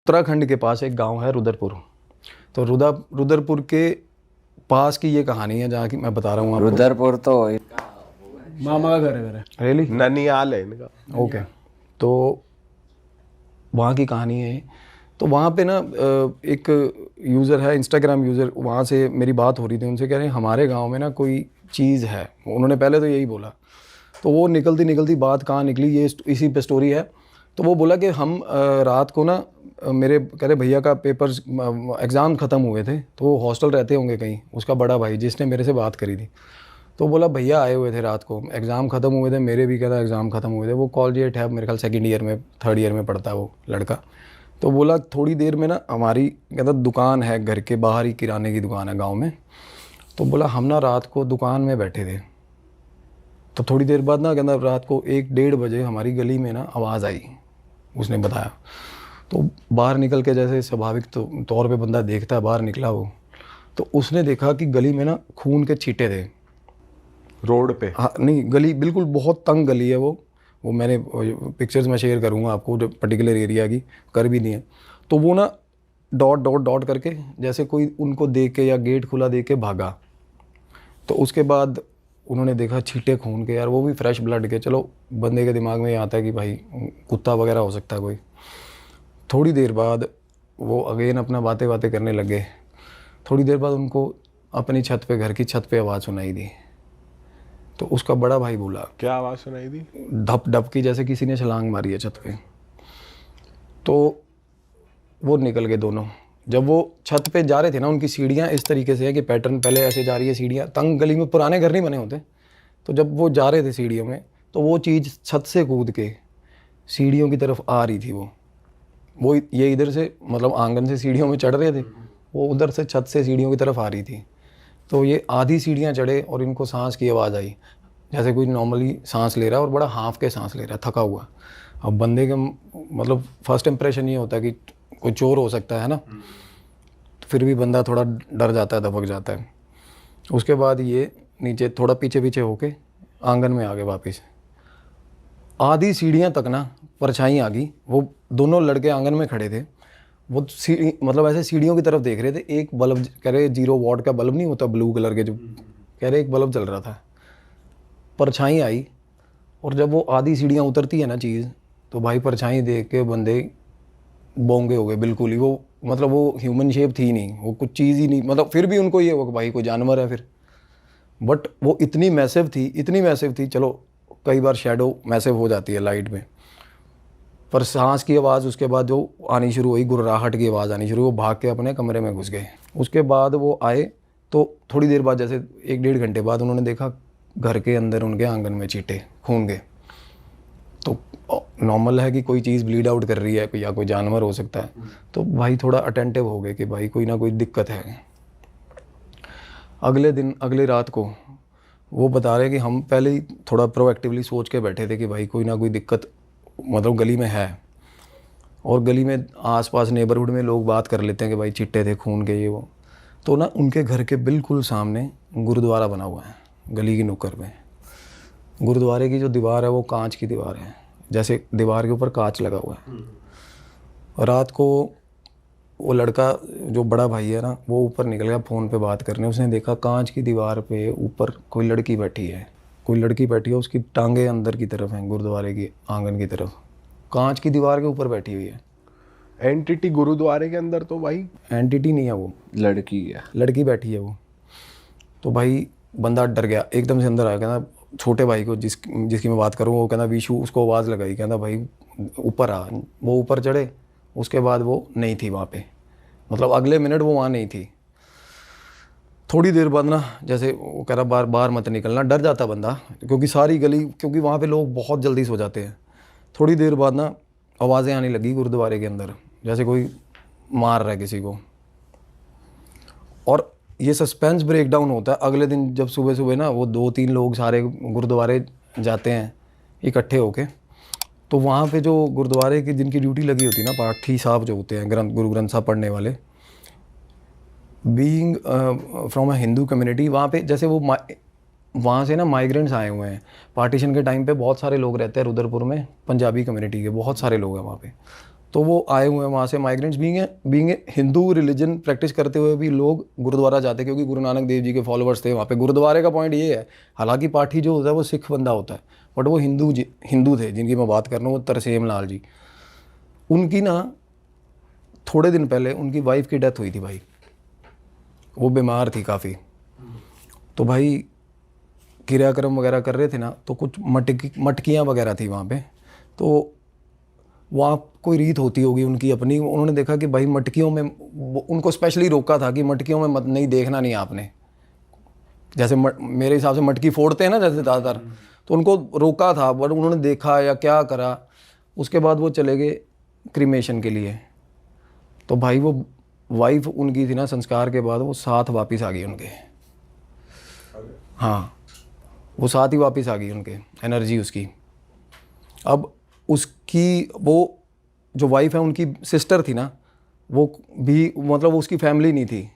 उत्तराखंड के पास एक गांव है रुद्रपुर। तो रुद्रपुर के पास की ये कहानी है जहाँ की मैं बता रहा हूँ आपको। रुद्रपुर तो मामा का घर है मेरा। रियली? ननियाल है इनका। ओके। तो वहाँ की कहानी है। तो वहाँ पे ना एक यूज़र है, इंस्टाग्राम यूज़र, वहाँ से मेरी बात हो रही थी उनसे, कह रहे हैं हमारे गांव में ना कोई चीज़ है। उन्होंने पहले तो यही बोला। तो वो निकलती निकलती बात कहाँ निकली, ये इसी पे स्टोरी है। तो वो बोला कि हम रात को ना मेरे कह रहे भैया का पेपर्स एग्ज़ाम ख़त्म हुए थे, तो वो हॉस्टल रहते होंगे कहीं, उसका बड़ा भाई जिसने मेरे से बात करी थी। तो बोला भैया आए हुए थे रात को, एग्ज़ाम ख़त्म हुए थे, मेरे भी कह रहा एग्ज़ाम ख़त्म हुए थे। वो कॉलेज है मेरे ख्याल सेकंड ईयर में, थर्ड ईयर में पढ़ता है वो लड़का। तो बोला थोड़ी देर में ना हमारी कहता दुकान है, घर के बाहर ही किराने की दुकान है गाँव में। तो बोला हम ना रात को दुकान में बैठे थे, तो थोड़ी देर बाद ना कहता रात को 1-1:30 बजे हमारी गली में ना आवाज़ आई, उसने बताया। तो बाहर निकल के जैसे स्वाभाविक तौर पे बंदा देखता है, बाहर निकला वो, तो उसने देखा कि गली में ना खून के छींटे थे रोड पे। हाँ नहीं, गली बिल्कुल बहुत तंग गली है वो मैंने पिक्चर्स में शेयर करूँगा आपको, जो पर्टिकुलर एरिया की कर भी दिए। तो वो ना डॉट डॉट डॉट करके जैसे कोई उनको देख के या गेट खुला देख के भागा। तो उसके बाद उन्होंने देखा छींटे खून के, यार वो भी फ्रेश ब्लड के। चलो बंदे के दिमाग में ये आता है कि भाई कुत्ता वगैरह हो सकता है कोई। थोड़ी देर बाद वो अगेन अपना बातें करने लगे। थोड़ी देर बाद उनको अपनी छत पे, घर की छत पे आवाज़ सुनाई दी। तो उसका बड़ा भाई बोला, क्या आवाज़ सुनाई दी? धप धप की, जैसे किसी ने छलांग मारी है छत पे। तो वो निकल गए दोनों। जब वो छत पे जा रहे थे ना, उनकी सीढ़ियाँ इस तरीके से है कि पैटर्न पहले ऐसे जा रही है सीढ़ियाँ, तंग गली में पुराने घर नहीं बने होते। तो जब वो जा रहे थे सीढ़ियों में, तो वो चीज़ छत से कूद के सीढ़ियों की तरफ आ रही थी। वो ये इधर से मतलब आंगन से सीढ़ियों में चढ़ रहे थे, वो उधर से छत से सीढ़ियों की तरफ आ रही थी। तो ये आधी सीढ़ियाँ चढ़े और इनको सांस की आवाज़ आई, जैसे कोई नॉर्मली सांस ले रहा है और बड़ा हाफ के सांस ले रहा है, थका हुआ। अब बंदे का मतलब फर्स्ट इंप्रेशन ये होता है कि कोई चोर हो सकता है ना, तो फिर भी बंदा थोड़ा डर जाता है, दबक जाता है। उसके बाद ये नीचे थोड़ा पीछे पीछे होके आंगन में आ गए वापस। आधी सीढ़ियाँ तक ना परछाई आ गई। वो दोनों लड़के आंगन में खड़े थे, वो मतलब ऐसे सीढ़ियों की तरफ देख रहे थे। एक बल्ब, कह रहे 0 वॉट का बल्ब नहीं होता ब्लू कलर के, जो कह रहे एक बल्ब चल रहा था। परछाई आई, और जब वो आधी सीढ़ियाँ उतरती है ना चीज़, तो भाई परछाई देख के बंदे बोंगे हो गए बिल्कुल ही। वो मतलब वो ह्यूमन शेप थी नहीं, वो कुछ चीज़ ही नहीं। मतलब फिर भी उनको ये हुआ कि भाई कोई जानवर है फिर, बट वो इतनी मैसिव थी। चलो कई बार शैडो मैसिव हो जाती है लाइट में, पर सांस की आवाज़ उसके बाद जो आनी शुरू हुई, गुर्राहट की आवाज़ आनी शुरू, वो भाग के अपने कमरे में घुस गए। उसके बाद वो आए तो थोड़ी देर बाद, जैसे 1-1.5 घंटे बाद, उन्होंने देखा घर के अंदर उनके आंगन में छींटे खून के। तो नॉर्मल है कि कोई चीज़ ब्लीड आउट कर रही है या कोई जानवर हो सकता है। तो भाई थोड़ा अटेंटिव हो गए कि भाई कोई ना कोई दिक्कत है। अगले रात को वो बता रहे कि हम पहले ही थोड़ा प्रोएक्टिवली सोच के बैठे थे कि भाई कोई ना कोई दिक्कत मतलब गली में है। और गली में आसपास नेबरहुड में लोग बात कर लेते हैं कि भाई चिट्टे थे खून के, ये वो। तो ना उनके घर के बिल्कुल सामने गुरुद्वारा बना हुआ है, गली की नुक्कड़ में। गुरुद्वारे की जो दीवार है वो कांच की दीवार है, जैसे दीवार के ऊपर कांच लगा हुआ है। रात को वो लड़का जो बड़ा भाई है ना, वो ऊपर निकल गया फ़ोन पे बात करने। उसने देखा कांच की दीवार पे ऊपर कोई लड़की बैठी है, उसकी टांगे अंदर की तरफ हैं, गुरुद्वारे की आंगन की तरफ, कांच की दीवार के ऊपर बैठी हुई है। एंटिटी गुरुद्वारे के अंदर? तो भाई एंटिटी नहीं है वो, लड़की बैठी है वो। तो भाई बंदा डर गया, एकदम से अंदर आया। कहना छोटे भाई को जिसकी मैं बात करूँ, वो कहना विशु, उसको आवाज़ लगाई, कहना भाई ऊपर आ। वो ऊपर चढ़े, उसके बाद वो नहीं थी वहाँ पे, मतलब अगले मिनट वो वहाँ नहीं थी। थोड़ी देर बाद ना, जैसे वो कह रहा बाहर मत निकलना, डर जाता बंदा, क्योंकि सारी गली, क्योंकि वहाँ पे लोग बहुत जल्दी सो जाते हैं। थोड़ी देर बाद ना आवाज़ें आने लगी गुरुद्वारे के अंदर, जैसे कोई मार रहा है किसी को। और ये सस्पेंस ब्रेक डाउन होता है अगले दिन, जब सुबह सुबह ना वो 2-3 लोग सारे गुरुद्वारे जाते हैं इकट्ठे होके। तो वहाँ पे जो गुरुद्वारे की जिनकी ड्यूटी लगी होती है ना, पाठी साहब जो होते हैं, गुरु ग्रंथ साहब पढ़ने वाले, being from a Hindu community, वहाँ पे जैसे वो वहाँ से ना माइग्रेंट्स आए हुए हैं। पार्टीशन के टाइम पे बहुत सारे लोग रहते हैं रुद्रपुर में, पंजाबी कम्युनिटी के बहुत सारे लोग हैं वहाँ पे। तो वो आए हुए हैं वहाँ से migrants, being Hindu religion practice करते हुए भी लोग गुरुद्वारा जाते, क्योंकि गुरु नानक देव जी के फॉलोअर्स थे वहाँ पे। गुरुद्वारे का पॉइंट ये है, हालांकि पाठी जो होता है वो सिख बंदा होता है, बट वो हिंदू थे जिनकी मैं बात कर रहा हूँ, वो तरसेम लाल जी। उनकी ना थोड़े दिन पहले उनकी वाइफ की डेथ हुई थी भाई, वो बीमार थी काफ़ी। तो भाई क्रियाक्रम वगैरह कर रहे थे ना, तो कुछ मटकियाँ वगैरह थी वहाँ पे, तो वहाँ कोई रीत होती होगी उनकी अपनी। उन्होंने देखा कि भाई मटकियों में, उनको स्पेशली रोका था कि मटकियों में मत नहीं देखना नहीं आपने, जैसे मेरे हिसाब से मटकी फोड़ते हैं ना जैसे ज़्यादातर, तो उनको रोका था, बट उन्होंने देखा या क्या करा, उसके बाद वो चले गए क्रीमेशन के लिए। तो भाई वो वाइफ उनकी थी ना, संस्कार के बाद वो साथ वापस आ गई उनके, हाँ वो साथ ही वापस आ गई उनके, एनर्जी उसकी। अब उसकी वो जो वाइफ है उनकी सिस्टर थी ना, वो भी मतलब उसकी फैमिली नहीं थी,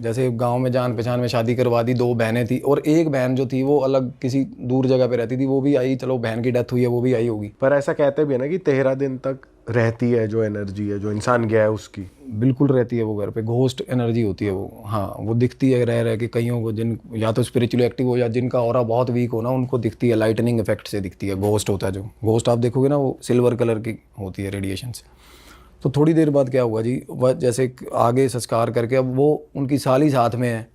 जैसे गांव में जान पहचान में शादी करवा दी, 2 बहनें थी, और एक बहन जो थी वो अलग किसी दूर जगह पे रहती थी, वो भी आई, चलो बहन की डेथ हुई है वो भी आई होगी। पर ऐसा कहते भी है ना कि 13 दिन तक रहती है जो एनर्जी है, जो इंसान गया है उसकी। बिल्कुल रहती है वो घर पे, घोस्ट एनर्जी होती है वो, हाँ वो दिखती है रह रह के कईयों को, जिन या तो स्पिरिचुअली एक्टिव हो या जिनका ऑरा बहुत वीक हो ना, उनको दिखती है, लाइटनिंग इफेक्ट से दिखती है। घोस्ट होता है जो घोस्ट आप देखोगे ना, वो सिल्वर कलर की होती है रेडिएशन से। तो थोड़ी देर बाद क्या हुआ जी, वह जैसे आगे संस्कार करके, अब वो उनकी साली साथ में है,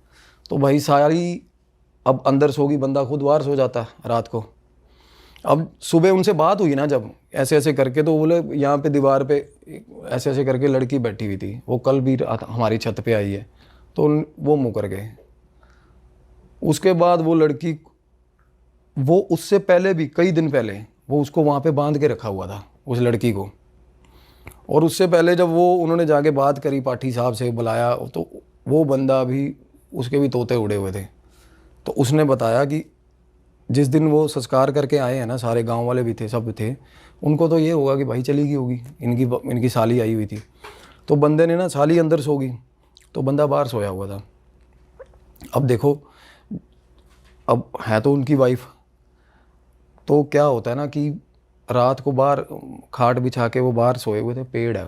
तो भाई साली अब अंदर सोगी, बंदा खुद बाहर सो जाता है रात को। अब सुबह उनसे बात हुई ना जब ऐसे ऐसे करके, तो बोले यहाँ पे दीवार पे ऐसे ऐसे करके लड़की बैठी हुई थी, वो कल भी हमारी छत पे आई है, तो वो मुकर गए। उसके बाद वो लड़की, वो उससे पहले भी कई दिन पहले वो उसको वहाँ पे बांध के रखा हुआ था उस लड़की को, और उससे पहले जब वो उन्होंने जाके बात करी, पाठी साहब से बुलाया, तो वो बंदा भी, उसके भी तोते उड़े हुए थे। तो उसने बताया कि जिस दिन वो संस्कार करके आए हैं ना, सारे गांव वाले भी थे, सब थे, उनको तो ये होगा कि भाई चली गई होगी, इनकी साली आई हुई थी। तो बंदे ने ना, साली अंदर सो गई तो बंदा बाहर सोया हुआ था। अब देखो, अब है तो उनकी वाइफ, तो क्या होता है ना कि रात को बाहर खाट बिछा के वो बाहर सोए हुए थे, पेड़ है,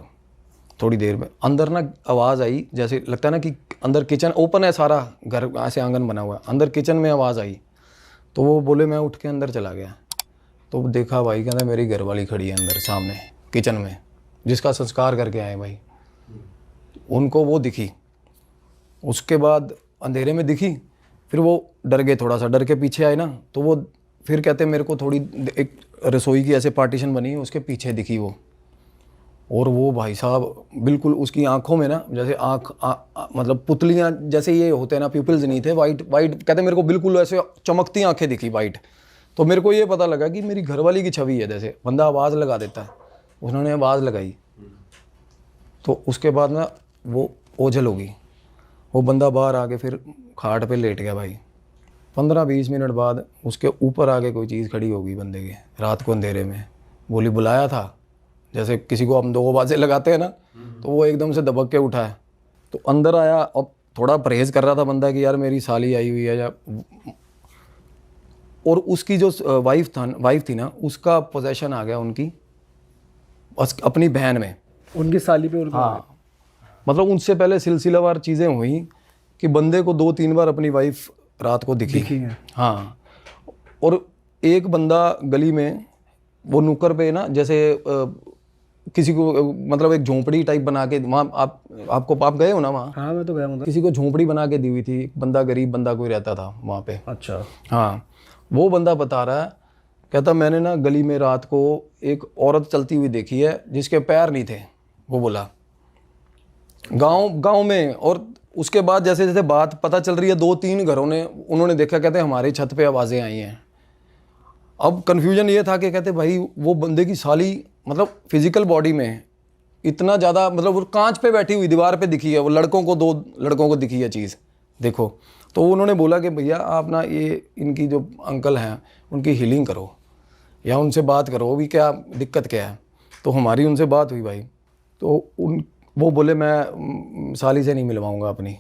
थोड़ी देर में अंदर ना आवाज़ आई, जैसे लगता है ना कि अंदर किचन ओपन है, सारा घर ऐसे आंगन बना हुआ है, अंदर किचन में आवाज़ आई। तो वो बोले मैं उठ के अंदर चला गया, तो देखा भाई, कहता मेरी घरवाली खड़ी है अंदर सामने किचन में, जिसका संस्कार करके आए भाई, उनको वो दिखी। उसके बाद अंधेरे में दिखी, फिर वो डर गए, थोड़ा सा डर के पीछे आए ना, तो वो फिर कहते मेरे को थोड़ी एक रसोई की ऐसे पार्टीशन बनी, उसके पीछे दिखी वो, और वो भाई साहब बिल्कुल उसकी आंखों में ना, जैसे मतलब पुतलियाँ जैसे ये होते हैं ना, प्यूपिल्स नहीं थे, वाइट वाइट, कहते मेरे को बिल्कुल ऐसे चमकती आंखें दिखी वाइट। तो मेरे को ये पता लगा कि मेरी घरवाली की छवि है, जैसे बंदा आवाज़ लगा देता है, उन्होंने आवाज़ लगाई, तो उसके बाद ना वो ओझल होगी, वो बंदा बाहर आके फिर खाट पे लेट गया भाई। 15-20 मिनट बाद उसके ऊपर आके कोई चीज़ खड़ी होगी बंदे के, रात को अंधेरे में, बोली बुलाया था, जैसे किसी को हम 2 आवाज़ें लगाते हैं ना, तो वो एकदम से दबक के उठा है। तो अंदर आया, अब थोड़ा परहेज़ कर रहा था बंदा कि यार मेरी साली आई हुई है या, और उसकी जो वाइफ थी ना, उसका पोजेशन आ गया उनकी अपनी बहन में, उनकी साली पे उनका हाँ, मतलब उनसे पहले सिलसिलावार चीज़ें हुई कि बंदे को 2-3 बार अपनी वाइफ रात को दिखी है। हाँ। और एक बंदा गली में, वो नुक्कड़ पे ना, जैसे किसी को मतलब एक झोंपड़ी टाइप बना के वहाँ, आप गए हो ना वहाँ? हाँ मैं तो गया हूँ। किसी को झोंपड़ी बना के दी हुई थी, एक बंदा गरीब बंदा कोई रहता था वहाँ पे। अच्छा। हाँ, वो बंदा बता रहा है, कहता मैंने ना गली में रात को एक औरत चलती हुई देखी है जिसके पैर नहीं थे, वो बोला गांव में। और उसके बाद जैसे जैसे बात पता चल रही है, 2-3 घरों ने उन्होंने देखा, कहते हमारी छत पे आवाज़ें आई हैं। अब कन्फ्यूजन ये था कि कहते भाई वो बंदे की साली मतलब फिजिकल बॉडी में इतना ज़्यादा, मतलब वो कांच पे बैठी हुई दीवार पे दिखी है, वो 2 लड़कों को दिखी है चीज़, देखो। तो उन्होंने बोला कि भैया आप ना ये इनकी जो अंकल हैं उनकी हीलिंग करो या उनसे बात करो, भी क्या दिक्कत क्या है। तो हमारी उनसे बात हुई भाई, तो वो बोले मैं साली से नहीं मिलवाऊंगा अपनी,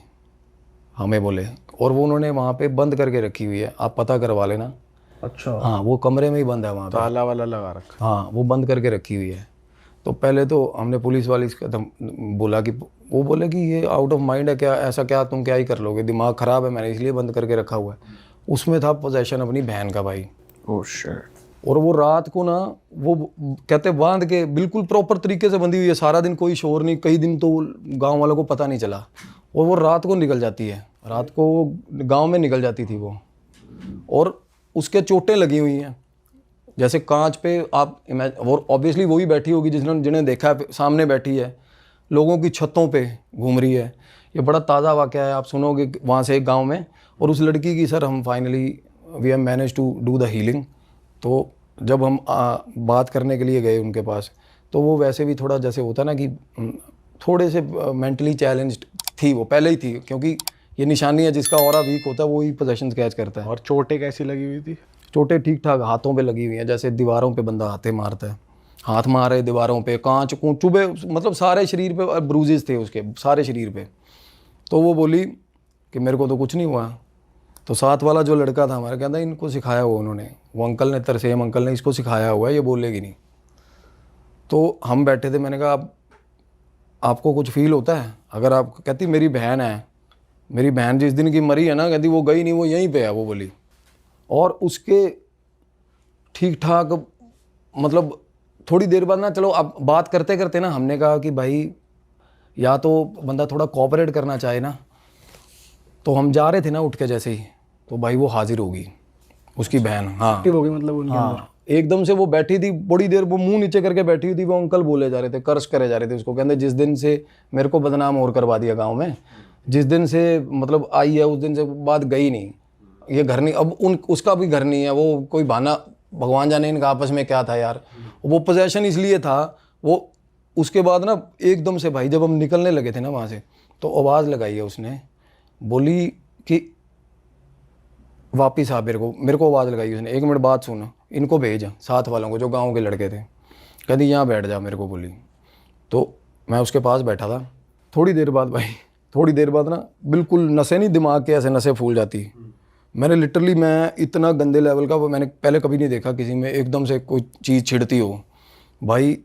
हमें बोले, और वो उन्होंने वहाँ पे बंद करके रखी हुई है, आप पता करवा लेना। अच्छा। हाँ, वो कमरे में ही बंद है वहाँ पे, ताला वाला लगा रखा। हाँ वो बंद करके रखी हुई है। तो पहले तो हमने पुलिस वाली से बोला कि वो बोले कि ये आउट ऑफ माइंड है क्या, ऐसा क्या तुम क्या ही कर लोगे, दिमाग ख़राब है, मैंने इसलिए बंद करके रखा हुआ है। उसमें था पोजेशन अपनी बहन का भाई। Oh shit. और वो रात को ना वो कहते बांध के बिल्कुल प्रॉपर तरीके से बंधी हुई है, सारा दिन कोई शोर नहीं, कई दिन तो गांव वालों को पता नहीं चला। और वो रात को निकल जाती है, रात को गांव में निकल जाती थी वो, और उसके चोटें लगी हुई हैं जैसे कांच पे आप और ऑब्वियसली वही बैठी होगी जिन्हें देखा है, सामने बैठी है, लोगों की छतों पे घूम रही है। ये बड़ा ताज़ा वाक़या है, आप सुनोगे वहाँ से एक गाँव में। और उस लड़की की सर हम finally we have manage to do the healing. तो जब हम बात करने के लिए गए उनके पास, तो वो वैसे भी थोड़ा जैसे होता ना कि थोड़े से मेंटली चैलेंज्ड थी, वो पहले ही थी, क्योंकि ये निशानी है जिसका ऑरा वीक होता है वो ही पोजेशन कैच करता है। और चोटें कैसी लगी हुई थी? चोटें ठीक ठाक हाथों पे लगी हुई हैं, जैसे दीवारों पे बंदा हाथे मारता है, हाथ मारे दीवारों पे, कांच चुभे, मतलब सारे शरीर पे ब्रूजेस थे उसके सारे शरीर पे। तो वो बोली कि मेरे को तो कुछ नहीं हुआ। तो साथ वाला जो लड़का था हमारा कहता इनको सिखाया हुआ उन्होंने, वो अंकल ने, तरसेम अंकल ने इसको सिखाया हुआ है, ये बोलेगी नहीं। तो हम बैठे थे, मैंने कहा आपको कुछ फील होता है? अगर आप, कहती मेरी बहन है, मेरी बहन जिस दिन की मरी है ना, कहती वो गई नहीं, वो यहीं पे है, वो बोली। और उसके ठीक ठाक मतलब थोड़ी देर बाद ना, चलो अब बात करते करते ना हमने कहा कि भाई या तो बंदा थोड़ा कोऑपरेट करना चाहे ना। तो हम जा रहे थे ना उठ के जैसे ही, तो भाई वो हाजिर होगी उसकी बहन। हाँ एक्टिव हो गई मतलब उनके अंदर। हाँ, एकदम से वो बैठी थी, बड़ी देर वो मुंह नीचे करके बैठी हुई थी। वो अंकल बोले जा रहे थे, कर्ज करे जा रहे थे उसको, कहते जिस दिन से मेरे को बदनाम और करवा दिया गाँव में, जिस दिन से मतलब आई है उस दिन से बात गई नहीं, ये घर नहीं, अब उसका भी घर नहीं है, वो कोई बहाना, भगवान जाने इनका आपस में क्या था यार। वो पोजेशन इसलिए था वो। उसके बाद ना एकदम से भाई जब हम निकलने लगे थे ना वहाँ से, तो आवाज़ लगाई है उसने, बोली कि वापिस आ, मेरे को आवाज़ लगाई उसने, 1 मिनट बात सुन, इनको भेज साथ वालों को जो गाँव के लड़के थे, कहती यहाँ बैठ जा, मेरे को बोली। तो मैं उसके पास बैठा था। थोड़ी देर बाद भाई, थोड़ी देर बाद ना बिल्कुल नसें नहीं, दिमाग के ऐसे नसें फूल जाती। मैंने लिटरली, मैं इतना गंदे लेवल का वो मैंने पहले कभी नहीं देखा किसी में, एकदम से कोई चीज़ छिड़ती हो भाई।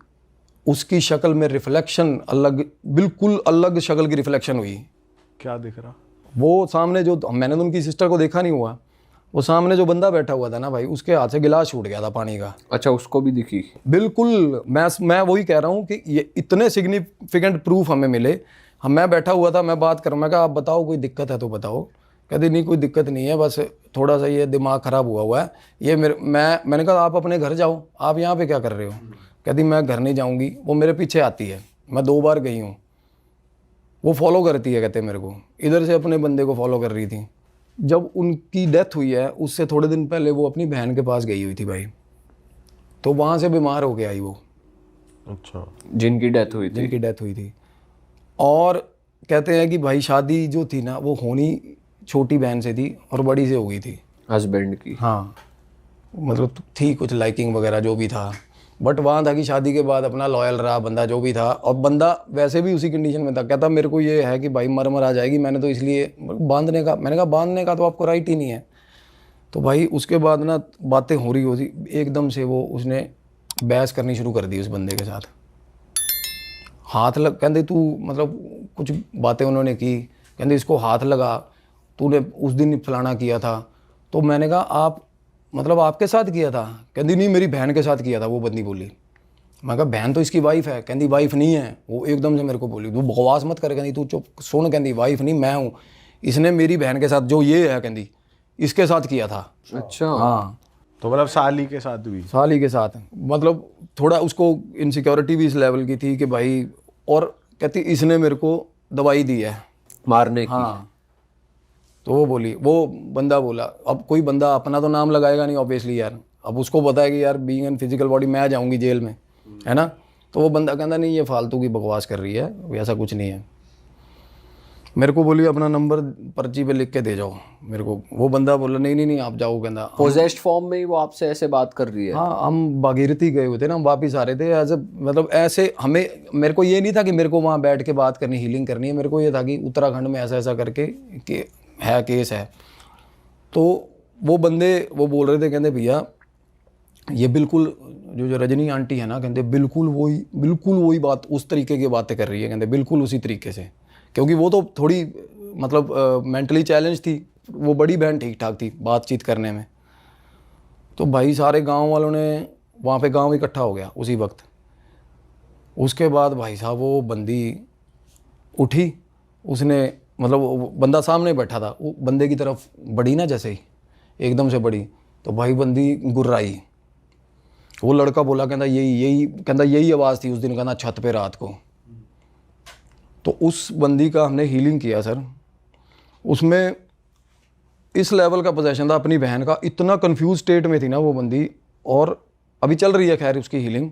उसकी शक्ल में रिफ्लेक्शन अलग, बिल्कुल अलग शक्ल की रिफ्लेक्शन हुई। क्या दिख रहा? वो सामने जो, मैंने तो उनकी सिस्टर को देखा नहीं हुआ, वो सामने जो बंदा बैठा हुआ था ना भाई, उसके हाथ से गिलास छूट गया था पानी का। अच्छा, उसको भी दिखी? बिल्कुल। मैं वही कह रहा हूँ कि ये इतने सिग्निफिकेंट प्रूफ हमें मिले। मैं बैठा हुआ था, मैं बात कर रहा हूँ, मैं कहा आप बताओ कोई दिक्कत है तो बताओ। कहते नहीं कोई दिक्कत नहीं है, बस थोड़ा सा ये दिमाग ख़राब हुआ है ये मैंने कहा आप अपने घर जाओ, आप यहाँ पे क्या कर रहे हो? कहती मैं घर नहीं जाऊँगी। वो मेरे पीछे आती है, मैं 2 बार गई हूँ, वो फॉलो करती है, कहते मेरे को इधर से अपने बंदे को फॉलो कर रही थी। जब उनकी डेथ हुई है उससे थोड़े दिन पहले वो अपनी बहन के पास गई हुई थी भाई, तो वहाँ से बीमार हो के आई वो। अच्छा, जिनकी डेथ हुई थी? जिनकी डेथ हुई थी। और कहते हैं कि भाई शादी जो थी ना वो होनी छोटी बहन से थी और बड़ी से हो गई थी, हस्बैंड की। हाँ, मतलब थी कुछ लाइकिंग वगैरह जो भी था, बट वहाँ था कि शादी के बाद अपना लॉयल रहा बंदा जो भी था, और बंदा वैसे भी उसी कंडीशन में था। कहता मेरे को ये है कि भाई मर आ जाएगी, मैंने तो इसलिए बांधने का, मैंने कहा बांधने का तो आपको राइट ही नहीं है। तो भाई उसके बाद ना बातें हो रही होती, एकदम से वो उसने बहस करनी शुरू कर दी उस बंदे के साथ, हाथ लग, कहते तू मतलब कुछ बातें उन्होंने की, कहते इसको हाथ लगा, तूने उस दिन फलाना किया था। तो मैंने कहा आप मतलब आपके साथ किया था? कहती नहीं मेरी बहन के साथ किया था, वो बंदी बोली। मैं कहा बहन तो इसकी वाइफ है। कहती वाइफ नहीं है। वो एकदम से मेरे को बोली तू बकवास मत कर, कहती तू चुप सुन, कहती वाइफ नहीं मैं हूँ, इसने मेरी बहन के साथ जो ये है कहती इसके साथ किया था। अच्छा, हाँ, तो मतलब साली के साथ भी? साली के साथ, मतलब थोड़ा उसको इनसिक्योरिटी भी इस लेवल की थी कि भाई, और कहती इसने मेरे को दवाई दी है मारने की। हाँ। तो वो बोली, वो बंदा बोला, अब कोई बंदा अपना तो नाम लगाएगा नहीं ऑब्वियसली यार, अब उसको पता है कि यार बीइंग एन फिजिकल बॉडी मैं जाऊंगी जेल में, है ना। तो वो बंदा कहता नहीं ये फालतू की बकवास कर रही है, ऐसा कुछ नहीं है। मेरे को बोली अपना नंबर पर्ची पे लिख के दे जाओ मेरे को। वो बंदा बोला नहीं नहीं नहीं आप जाओ, कहता पोजेस्ड फॉर्म में ही वो आपसे ऐसे बात कर रही है? हाँ, हम भागीरथी गए हुए थे ना, हम वापिस आ रहे थे एज ए, मतलब ऐसे हमें, मेरे को ये नहीं था कि मेरे को वहाँ बैठ के बात करनी, हीलिंग करनी है। मेरे को ये था कि उत्तराखंड में ऐसा ऐसा करके कि है केस है। तो वो बंदे वो बोल रहे थे, कहते भैया ये बिल्कुल जो रजनी आंटी है ना, कहते बिल्कुल वही बात, उस तरीके की बातें कर रही है, कहते बिल्कुल उसी तरीके से। क्योंकि वो तो थोड़ी मतलब मेंटली चैलेंज थी, वो बड़ी बहन ठीक ठाक थी बातचीत करने में। तो भाई सारे गांव वालों ने वहाँ पे गांव इकट्ठा हो गया उसी वक्त। उसके बाद भाई साहब वो बंदी उठी, उसने मतलब वो बंदा सामने बैठा था, वो बंदे की तरफ बढ़ी ना जैसे ही एकदम से बढ़ी, तो भाई बंदी गुर्राई। वो लड़का बोला कहता यही आवाज़ थी उस दिन, कहना छत पे रात को। तो उस बंदी का हमने हीलिंग किया सर। उसमें इस लेवल का पोजेशन था अपनी बहन का, इतना कंफ्यूज स्टेट में थी ना वो बंदी, और अभी चल रही है खैर उसकी हीलिंग।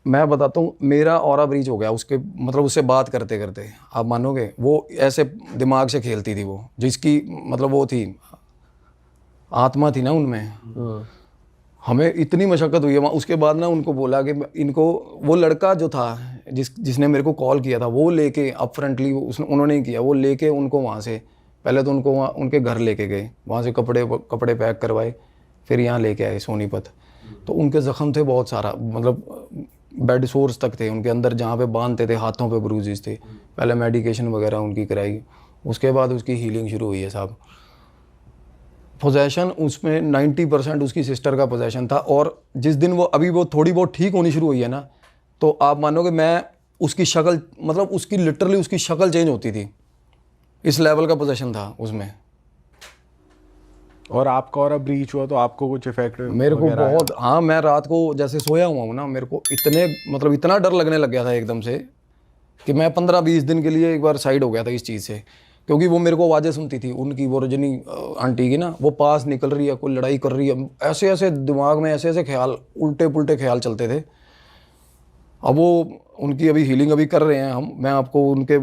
मैं बताता हूँ, मेरा ऑरा ब्रीच हो गया उसके, मतलब उससे बात करते करते, आप मानोगे वो ऐसे दिमाग से खेलती थी वो, जिसकी मतलब वो थी आत्मा थी ना उनमें। हमें इतनी मशक्क़त हुई है वहाँ। उसके बाद ना उनको बोला कि इनको, वो लड़का जो था जिसने मेरे को कॉल किया था, वो लेके अप फ्रंटली उन्होंने ही किया, वो लेके उनको वहाँ से, पहले तो उनको वहाँ उनके घर लेके गए, वहाँ से कपड़े पैक करवाए, फिर यहाँ लेके आए सोनीपत। तो उनके ज़ख़म थे बहुत सारा, मतलब बेड सोर्स तक थे उनके अंदर, जहाँ पे बांधते थे, हाथों पे ब्रूजेस थे। पहले मेडिकेशन वगैरह उनकी कराई, उसके बाद उसकी हीलिंग शुरू हुई है साहब। पोजेशन उसमें 90% उसकी सिस्टर का पोजेशन था। और जिस दिन वो अभी वो थोड़ी बहुत ठीक होनी शुरू हुई है ना, तो आप मानोगे मैं उसकी शक्ल, मतलब उसकी लिटरली उसकी शक्ल चेंज होती थी, इस लेवल का पोजेशन था उसमें। और आपका और ब्रीच हुआ तो आपको कुछ इफेक्ट मेरे को बहुत, हाँ, मैं रात को जैसे सोया हुआ हूँ ना, मेरे को इतना डर लगने लग गया था एकदम से कि मैं 15-20 दिन के लिए एक बार साइड हो गया था इस चीज़ से। क्योंकि वो मेरे को आवाज़ें सुनती थी उनकी, वो रजनी आंटी की ना, वो पास निकल रही है, कोई लड़ाई कर रही है, ऐसे ऐसे दिमाग में ऐसे ख्याल, उल्टे पुल्टे ख्याल चलते थे। अब वो उनकी अभी हीलिंग अभी कर रहे हैं हम, मैं आपको उनके,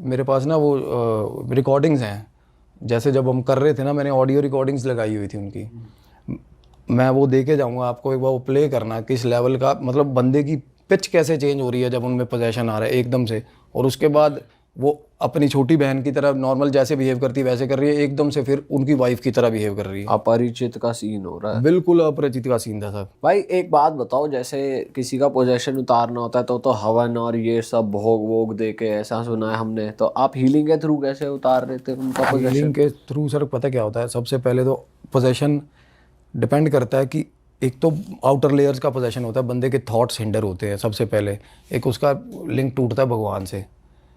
मेरे पास ना वो रिकॉर्डिंग्स हैं, जैसे जब हम कर रहे थे ना, मैंने ऑडियो रिकॉर्डिंग्स लगाई हुई थी उनकी, मैं वो दे के जाऊँगा आपको, एक बार वो प्ले करना, किस लेवल का, मतलब बंदे की पिच कैसे चेंज हो रही है जब उनमें पोजेशन आ रहा है एकदम से। और उसके बाद वो अपनी छोटी बहन की तरह नॉर्मल जैसे बिहेव करती है वैसे कर रही है, एकदम से फिर उनकी वाइफ की तरह बिहेव कर रही है। अपरिचित का सीन हो रहा है। बिल्कुल अपरिचित का सीन था साहब। भाई एक बात बताओ, जैसे किसी का पोजेशन उतारना होता है तो हवन और ये सब भोग वोग दे के, ऐसा सुना है हमने, तो आप हीलिंग के थ्रू कैसे उतार रहे थे उनका पोजेशन? हीलिंग के थ्रू सर पता क्या होता है, सबसे पहले तो पोजेशन डिपेंड करता है कि एक तो आउटर लेयर्स का पोजेशन होता है, बंदे के थॉट्स हिंडर होते हैं सबसे पहले, एक उसका लिंक टूटता है भगवान से,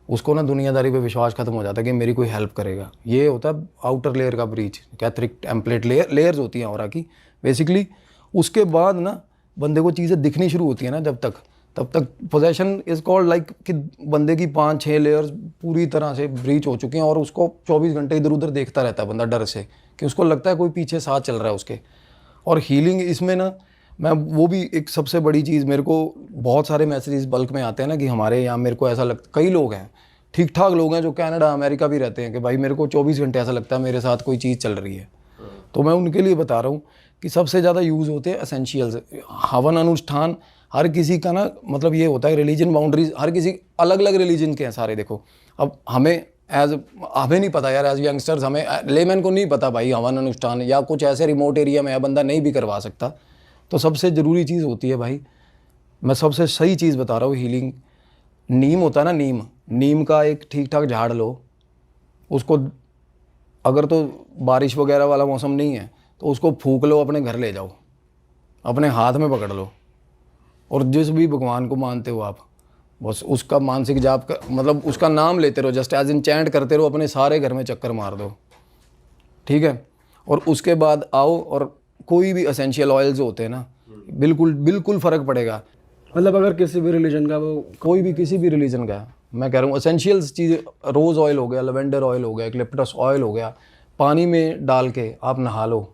उसको ना दुनियादारी पे विश्वास खत्म हो जाता है कि मेरी कोई हेल्प करेगा। ये होता है आउटर लेयर का ब्रीच, कैथरिक टेम्पलेट लेयर्स होती हैं ऑरा की बेसिकली। उसके बाद ना बंदे को चीज़ें दिखनी शुरू होती हैं ना, तब तक पोजेशन इज़ कॉल्ड लाइक कि बंदे की 5-6 लेयर्स पूरी तरह से ब्रीच हो चुकी हैं, और उसको 24 घंटे इधर उधर देखता रहता है बंदा डर से, कि उसको लगता है कोई पीछे साथ चल रहा है उसके। और हीलिंग इसमें ना, मैं वो भी एक सबसे बड़ी चीज़, मेरे को बहुत सारे मैसेजेस बल्क में आते हैं ना कि हमारे यहाँ, मेरे को ऐसा लगता, कई लोग हैं ठीक ठाक लोग हैं जो कनाडा अमेरिका भी रहते हैं, कि भाई मेरे को 24 घंटे ऐसा लगता है मेरे साथ कोई चीज़ चल रही है। तो मैं उनके लिए बता रहा हूँ कि सबसे ज़्यादा यूज़ होते हैं एसेंशियल्स। हवन अनुष्ठान हर किसी का ना, मतलब ये होता है रिलीजन बाउंड्रीज, हर किसी अलग अलग रिलीजन के हैं सारे। देखो अब हमें नहीं पता यार, एज यंगस्टर्स, हमें लेमैन को नहीं पता भाई हवन अनुष्ठान, या कुछ ऐसे रिमोट एरिया में है बंदा नहीं भी करवा सकता। तो सबसे ज़रूरी चीज़ होती है भाई, मैं सबसे सही चीज़ बता रहा हूँ, हीलिंग। नीम होता है ना, नीम का एक ठीक ठाक झाड़ लो, उसको अगर तो बारिश वगैरह वाला मौसम नहीं है तो उसको फूंक लो, अपने घर ले जाओ, अपने हाथ में पकड़ लो, और जिस भी भगवान को मानते हो आप, बस उसका मानसिक जाप कर, मतलब उसका नाम लेते रहो, जस्ट एज इन चैंट करते रहो, अपने सारे घर में चक्कर मार दो, ठीक है। और उसके बाद आओ, और कोई भी एसेंशियल ऑयल्स होते हैं ना, बिल्कुल फ़र्क पड़ेगा। मतलब अगर किसी भी रिलीजन का, वो कोई भी किसी भी रिलीजन का, मैं कह रहा हूँ एसेंशियल्स चीज़, रोज़ ऑयल हो गया, लेवेंडर ऑयल हो गया, एक्लिप्टस ऑयल हो गया, पानी में डाल के आप नहा लो,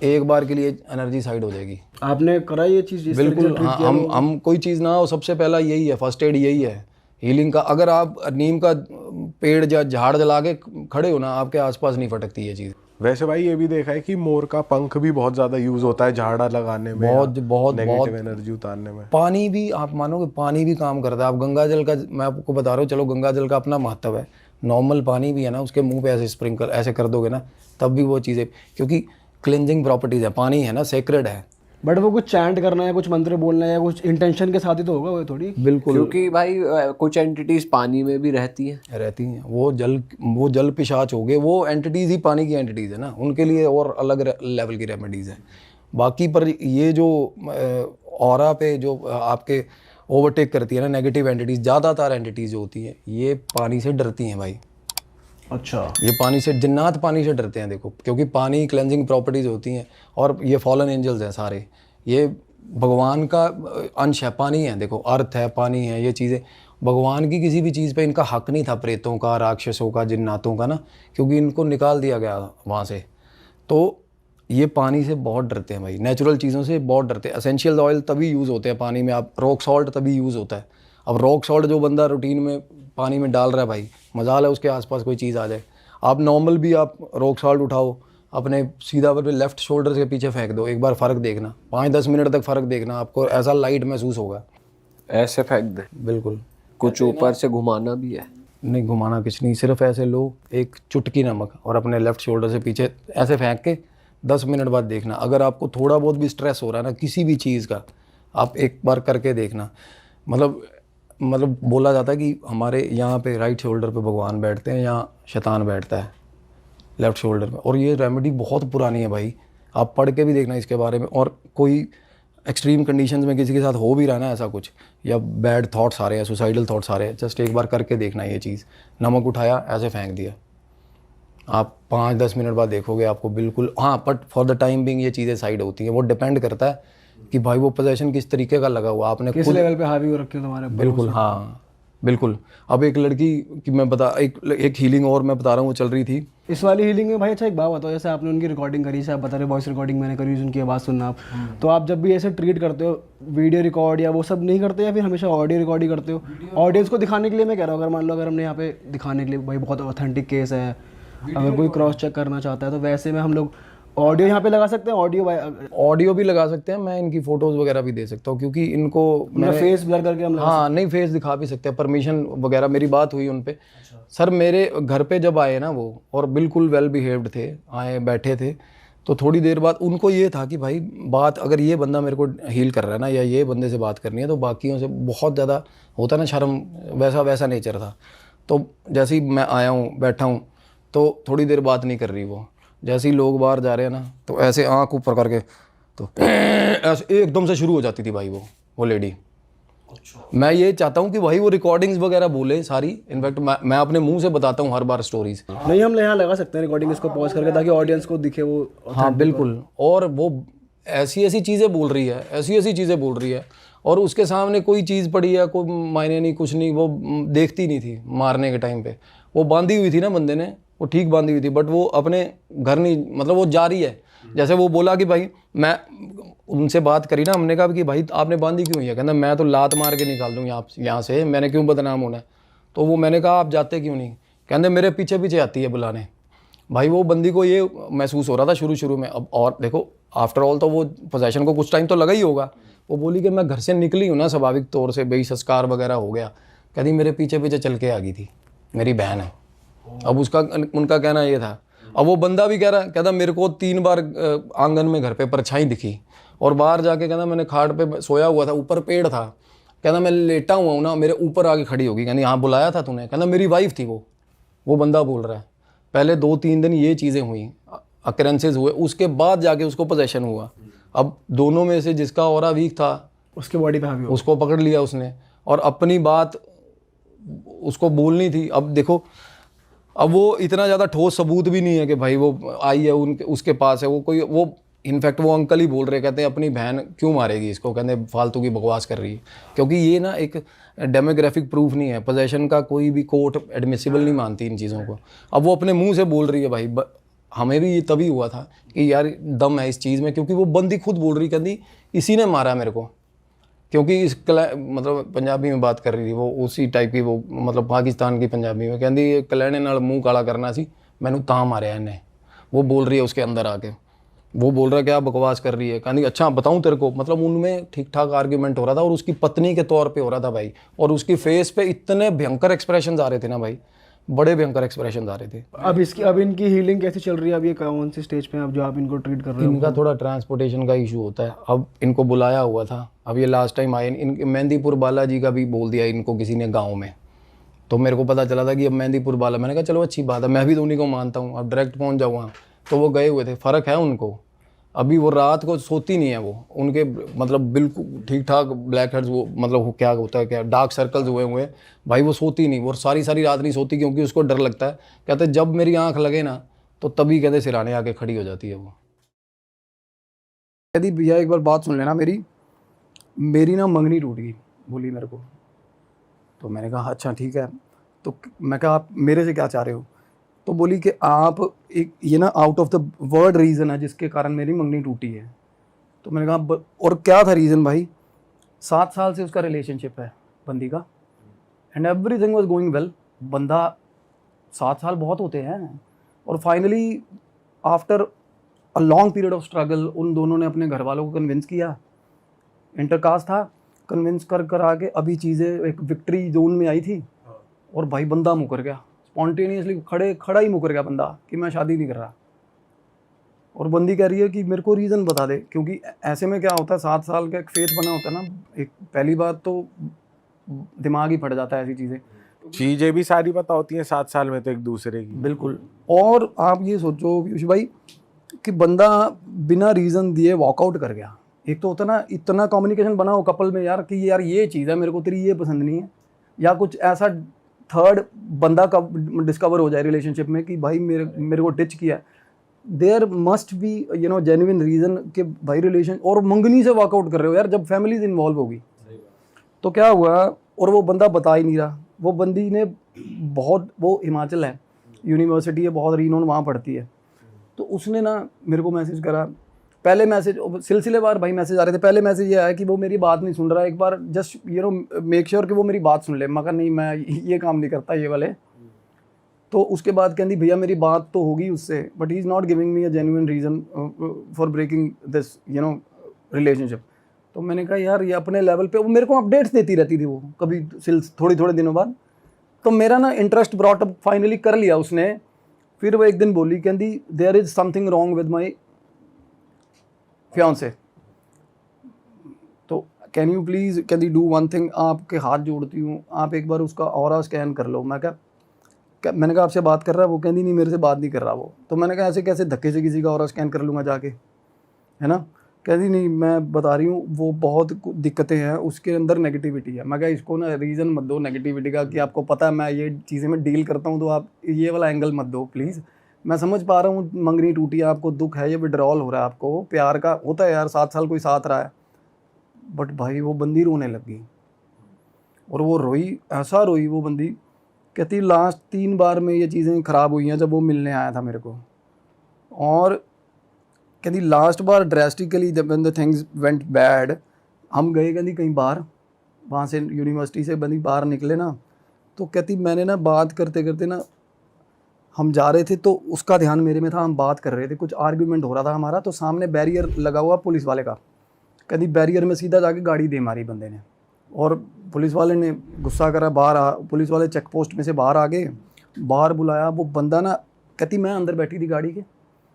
एक बार के लिए एनर्जी साइड हो जाएगी। आपने करा ये चीज़? बिल्कुल हाँ, हम कोई चीज़ ना हो, सबसे पहला यही है, फर्स्ट एड यही है हीलिंग का। अगर आप नीम का पेड़ या झाड़ जला के खड़े हो ना, आपके आसपास नहीं फटकती ये चीज़। वैसे भाई ये भी देखा है कि मोर का पंख भी बहुत ज्यादा यूज होता है झाड़ा लगाने में, बहुत नेगेटिव एनर्जी उतारने में। पानी भी, आप मानोगे पानी भी काम करता है। आप गंगा जल का, मैं आपको बता रहा हूँ, चलो गंगा जल का अपना महत्व है, नॉर्मल पानी भी है ना, उसके मुंह पे ऐसे स्प्रिंकल ऐसे कर दोगे ना, तब भी वो चीज़ें, क्योंकि क्लिनजिंग प्रॉपर्टीज़ है, पानी है ना, सेक्रेड है, बट वो कुछ चैंट करना है, कुछ मंत्र बोलना है, या कुछ इंटेंशन के साथ ही तो होगा वो थोड़ी। बिल्कुल क्योंकि भाई कुछ एंटिटीज पानी में भी रहती हैं। रहती हैं, वो जल पिशाच हो गए, वो एंटिटीज़ ही पानी की एंटिटीज़ है ना, उनके लिए और अलग लेवल की रेमेडीज़ है। बाकी पर ये जो ऑरा पे जो आपके ओवरटेक करती है ना नेगेटिव एंटिटीज़, ज़्यादातर एंटिटीज़ जो होती हैं ये पानी से डरती हैं भाई। अच्छा। ये पानी से, जिन्नात पानी से डरते हैं देखो, क्योंकि पानी क्लेंजिंग प्रॉपर्टीज़ होती हैं, और ये फॉलन एंजल्स हैं सारे, ये भगवान का अंश है, पानी है, देखो अर्थ है, पानी है, ये चीज़ें भगवान की किसी भी चीज़ पे इनका हक नहीं था, प्रेतों का, राक्षसों का, जिन्नातों का ना, क्योंकि इनको निकाल दिया गया वहाँ से। तो ये पानी से बहुत डरते हैं भाई, नेचुरल चीज़ों से बहुत डरते हैं। एसेंशियल ऑयल तभी यूज़ होते हैं पानी में, आप रॉक सॉल्ट तभी यूज़ होता है। अब रॉक सॉल्ट जो बंदा रूटीन में पानी में डाल रहा है भाई, मजाल है उसके आसपास कोई चीज़ आ जाए। आप नॉर्मल भी आप रॉक सॉल्ट उठाओ, अपने सीधा पर लेफ्ट शोल्डर के पीछे फेंक दो, एक बार फ़र्क देखना, 5-10 मिनट तक फ़र्क देखना, आपको ऐसा लाइट महसूस होगा। ऐसे फेंक दे, बिल्कुल। कुछ ऊपर से घुमाना भी है? नहीं, घुमाना कुछ नहीं, सिर्फ ऐसे लो एक चुटकी नमक और अपने लेफ्ट शोल्डर से पीछे ऐसे फेंक के 10 मिनट बाद देखना। अगर आपको थोड़ा बहुत भी स्ट्रेस हो रहा है ना किसी भी चीज़ का, आप एक बार करके देखना। मतलब बोला जाता है कि हमारे यहाँ पे राइट शोल्डर पे भगवान बैठते हैं, यहाँ शैतान बैठता है लेफ्ट शोल्डर में, और ये रेमेडी बहुत पुरानी है भाई, आप पढ़ के भी देखना इसके बारे में। और कोई एक्सट्रीम कंडीशंस में किसी के साथ हो भी रहा है ना ऐसा कुछ, या बैड थॉट्स आ रहे हैं, सुसाइडल थॉट्स आ रहे हैं, जस्ट एक बार करके देखना ये चीज़। नमक उठाया, ऐसे फेंक दिया, आप 5-10 मिनट बाद देखोगे आपको बिल्कुल, हाँ, but for the time being ये चीज़ें साइड होती हैं। वो डिपेंड करता है कि भाई वो पोजेशन किस तरीके का लगा हुआ, आपने किस लेवल पे हावी हो रखे हो तुम्हारे ऊपर। बिल्कुल, हाँ बिल्कुल। अब एक लड़की की मैं एक हीलिंग और मैं बता रहा हूँ, वो चल रही थी। इस वाली हीलिंग में भाई अच्छा एक बात बताओ, जैसे आपने उनकी रिकॉर्डिंग करी, जैसे आप बता रहे वॉइस रिकॉर्डिंग मैंने करी, उनकी आवाज़ सुनना आप, तो आप जब भी ऐसे ट्रीट करते हो, वीडियो रिकॉर्ड या वो सब नहीं करते, या फिर हमेशा ऑडियो रिकॉर्ड ही करते हो? ऑडियंस को दिखाने के लिए मैं कह रहा हूँ, अगर मान लो अगर हमने यहाँ पे दिखाने के लिए भाई बहुत ऑथेंटिक केस है, अगर कोई क्रॉस चेक करना चाहता है, तो वैसे में हम लोग ऑडियो यहाँ पे लगा सकते हैं? ऑडियो भी लगा सकते हैं, मैं इनकी फ़ोटोज़ वगैरह भी दे सकता हूँ, क्योंकि इनको मैं फेस ब्लर करके हम हाँ नहीं, फेस दिखा भी सकते हैं, परमिशन वगैरह। मेरी बात हुई उन पे। सर मेरे घर पे जब आए ना वो, और बिल्कुल वेल बिहेव्ड थे, आए बैठे थे, तो थोड़ी देर बाद उनको ये था कि भाई बात, अगर ये बंदा मेरे को हील कर रहा है ना, या ये बंदे से बात करनी है, तो बाकियों से बहुत ज़्यादा होता ना शर्म, वैसा नेचर था। तो जैसे ही मैं आया हूँ, बैठा हूँ, तो थोड़ी देर बात नहीं कर रही वो। जैसे ही लोग बाहर जा रहे हैं ना, तो ऐसे आँख ऊपर करके, तो ऐसे एकदम से शुरू हो जाती थी भाई वो लेडी। मैं ये चाहता हूँ कि भाई वो रिकॉर्डिंग्स वगैरह बोले सारी, इनफैक्ट मैं अपने मुंह से बताता हूँ हर बार स्टोरीज। नहीं, हम यहाँ लगा सकते हैं रिकॉर्डिंग, इसको पॉज करके, ताकि ऑडियंस को दिखे वो। हाँ बिल्कुल। और वो ऐसी चीज़ें बोल रही है, ऐसी चीज़ें बोल रही है, और उसके सामने कोई चीज़ पड़ी है, कोई मायने नहीं, कुछ नहीं, वो देखती नहीं थी। मारने के टाइम पे वो बांधी हुई थी ना बंदे ने, वो ठीक बांधी हुई थी, बट वो अपने घर नहीं, मतलब वो जा रही है। जैसे वो बोला कि भाई, मैं उनसे बात करी ना, हमने कहा कि भाई आपने बांधी क्यों है? कहना मैं तो लात मार के निकाल दूँ यहाँ से, मैंने क्यों बदनाम होना है? तो वो मैंने कहा आप जाते क्यों नहीं? कहते मेरे पीछे पीछे आती है बुलाने। भाई वो बंदी को ये महसूस हो रहा था शुरू में। अब और देखो, आफ्टर ऑल तो वो पोजेशन को कुछ टाइम तो लगा ही होगा। वो बोली कि मैं घर से निकली हूँ ना स्वाभाविक तौर से, भाई संस्कार वगैरह हो गया, कहती मेरे पीछे पीछे चल के आ गई थी, मेरी बहन है। अब उनका कहना ये था। अब वो बंदा भी कहता मेरे को 3 बार आंगन में घर पे परछाई दिखी, और बाहर जाके कहना मैंने खाट पे सोया हुआ था, ऊपर पेड़ था, कहना मैं लेटा हुआ हूँ ना, मेरे ऊपर आके खड़ी होगी। कहनी हाँ बुलाया था तूने? कहना मेरी वाइफ थी वो बंदा बोल रहा है। पहले 2-3 दिन ये चीज़ें हुई, अकरेंसेज हुए, उसके बाद जाके उसको पोजेशन हुआ। अब दोनों में से जिसका ऑरा वीक था, उसके बॉडी पे हावी हो, उसको पकड़ लिया उसने, और अपनी बात उसको बोलनी थी। अब देखो, अब वो इतना ज़्यादा ठोस सबूत भी नहीं है कि भाई वो आई है उसके पास है, वो इनफैक्ट वो अंकल ही बोल रहे, कहते हैं अपनी बहन क्यों मारेगी इसको, कहते फालतू की बकवास कर रही है। क्योंकि ये ना एक डेमोग्राफिक प्रूफ नहीं है, पोजेशन का कोई भी कोर्ट एडमिसिबल नहीं मानती इन चीज़ों को। अब वो अपने मुंह से बोल रही है भाई, हमें भी ये तभी हुआ था कि यार दम है इस चीज़ में, क्योंकि वो बंदी खुद बोल रही, कहती इसी ने मारा मेरे को। क्योंकि मतलब पंजाबी में बात कर रही थी वो, उसी टाइप की वो, मतलब पाकिस्तान की पंजाबी में, कहती कलैने नाल मुँह काला करना सी, मैनू तां मारिया इन्हें। वो बोल रही है उसके अंदर आके, वो बोल रहा है क्या बकवास कर रही है। कहती अच्छा बताऊं तेरे को, मतलब उनमें ठीक ठाक आर्ग्यूमेंट हो रहा था, और उसकी पत्नी के तौर पे हो रहा था भाई। और उसकी फेस पे इतने भयंकर एक्सप्रेशंस आ रहे थे ना भाई, बड़े भयंकर एक्सप्रेशन आ रहे थे। अब इनकी हीलिंग कैसे चल रही है? अब ये कौन सी स्टेज पे हैं अब जो आप इनको ट्रीट कर रहे हो? इनका थोड़ा ट्रांसपोर्टेशन का इशू होता है। अब इनको बुलाया हुआ था, अब ये लास्ट टाइम आए, इनके मेहंदीपुर बालाजी का भी बोल दिया इनको किसी ने गाँव में, तो मेरे को पता चला था कि अब मेहंदीपुर बाला, मैंने कहा चलो अच्छी बात है, मैं भी तो उन्हीं को मानता हूँ, अब डायरेक्ट पहुँच जाऊँ वहाँ। तो वो गए हुए थे, फ़र्क है उनको, अभी वो रात को सोती नहीं है वो, उनके मतलब बिल्कुल ठीक ठाक ब्लैक हेड्स, वो मतलब वो क्या होता है, क्या डार्क सर्कल्स हुए हुए हैं भाई, वो सोती नहीं, वो सारी सारी रात नहीं सोती, क्योंकि उसको डर लगता है। कहते जब मेरी आँख लगे ना तो तभी कहते सिराने आके खड़ी हो जाती है वो। यदि भैया एक बार बात सुन लेना मेरी ना मंगनी टूट गई, बोली मेरे को। तो मैंने कहा अच्छा ठीक है। तो मैं कहा आप मेरे से क्या चाह रहे हो? तो बोली कि आप एक ये ना out of the word reason है जिसके कारण मेरी मंगनी टूटी है। तो मैंने कहा और क्या था रीज़न भाई? 7 साल से उसका रिलेशनशिप है बंदी का, and everything was going well. बंदा 7 साल बहुत होते हैं, और finally after a long period of struggle उन दोनों ने अपने घर वालों को कन्विंस किया, इंटरकास्ट था, कन्विंस कर आके अभी चीज़ें एक विक्ट्री जोन में आई थी, और भाई बंदा मुकर गया स्पॉन्टेनियसली, खड़ा ही मुकर गया बंदा कि मैं शादी नहीं कर रहा। और बंदी कह रही है कि मेरे को रीज़न बता दे, क्योंकि ऐसे में क्या होता है, 7 साल का एक फेथ बना होता है ना, एक पहली बात तो दिमाग ही फट जाता है ऐसी चीज़ें भी सारी पता होती हैं 7 साल में तो एक दूसरे की। बिल्कुल। और आप ये सोचो पीयूष भाई कि बंदा बिना रीज़न दिए वॉकआउट कर गया। एक तो होता ना इतना कम्युनिकेशन बना हो कपल में यार कि यार ये चीज़ है मेरे को तेरी ये पसंद नहीं है, या कुछ ऐसा थर्ड बंदा का डिस्कवर हो जाए रिलेशनशिप में कि भाई मेरे को टिच किया। There must be genuine reason कि भाई रिलेशन, और मंगनी से वॉकआउट कर रहे हो यार, जब फैमिलीज इन्वॉल्व होगी। तो क्या हुआ, और वो बंदा बता ही नहीं रहा। वो बंदी ने वो हिमाचल है, यूनिवर्सिटी है, बहुत रीनोन वहाँ पढ़ती है। तो उसने ना मेरे को मैसेज करा, पहले मैसेज सिलसिलेवार भाई मैसेज आ रहे थे। पहले मैसेज ये आया कि वो मेरी बात नहीं सुन रहा, एक बार जस्ट मेक श्योर कि वो मेरी बात सुन ले। मगर नहीं, मैं ये काम नहीं करता ये वाले। तो उसके बाद कहती भैया मेरी बात तो होगी उससे, but he is not giving me a genuine reason for breaking this relationship. तो मैंने कहा यार ये अपने लेवल पे, वो मेरे को अपडेट्स देती रहती थी वो कभी थोड़े दिनों बाद। तो मेरा ना इंटरेस्ट ब्रॉट अप फाइनली कर लिया उसने। फिर वो एक दिन बोली, कहती there is something wrong with my fiance, तो कैन यू प्लीज़, कहती डू वन थिंग, आपके हाथ जोड़ती हूँ, आप एक बार उसका ऑरा स्कैन कर लो। मैंने कहा आपसे बात कर रहा है वो? कहती नहीं मेरे से बात नहीं कर रहा वो। तो मैंने कहा ऐसे कैसे धक्के से किसी का ऑरा स्कैन कर लूँगा जाके, है ना? कहती नहीं मैं बता रही हूँ वो बहुत दिक्कतें हैं उसके अंदर, नेगेटिविटी है। मैं कहा इसको ना रीज़न मत दो नेगेटिविटी का कि आपको पता है मैं ये चीज़ें में डील करता हूँ, तो आप ये वाला एंगल मत दो प्लीज़। मैं समझ पा रहा हूँ मंगनी टूटी है, आपको दुख है, ये विड्रॉल हो रहा है, आपको प्यार का होता है यार, 7 साल कोई साथ रहा है। बट भाई वो बंदी रोने लग गई, और वो रोई, ऐसा रोई वो बंदी। कहती लास्ट 3 बार में ये चीज़ें ख़राब हुई हैं जब वो मिलने आया था मेरे को। और कहती लास्ट बार ड्रेस्टिकली जब when the things went bad, हम गए कहती कहीं बाहर, वहाँ से यूनिवर्सिटी से बंदी बाहर निकले ना, तो कहती मैंने ना बात करते करते ना, हम जा रहे थे तो उसका ध्यान मेरे में था, हम बात कर रहे थे, कुछ आर्ग्यूमेंट हो रहा था हमारा, तो सामने बैरियर लगा हुआ पुलिस वाले का। कहती बैरियर में सीधा जाके गाड़ी दे मारी बंदे ने, और पुलिस वाले ने गुस्सा करा, पुलिस वाले चेक पोस्ट में से बाहर आ गए, बाहर बुलाया। वो बंदा ना, कहती मैं अंदर बैठी थी गाड़ी के,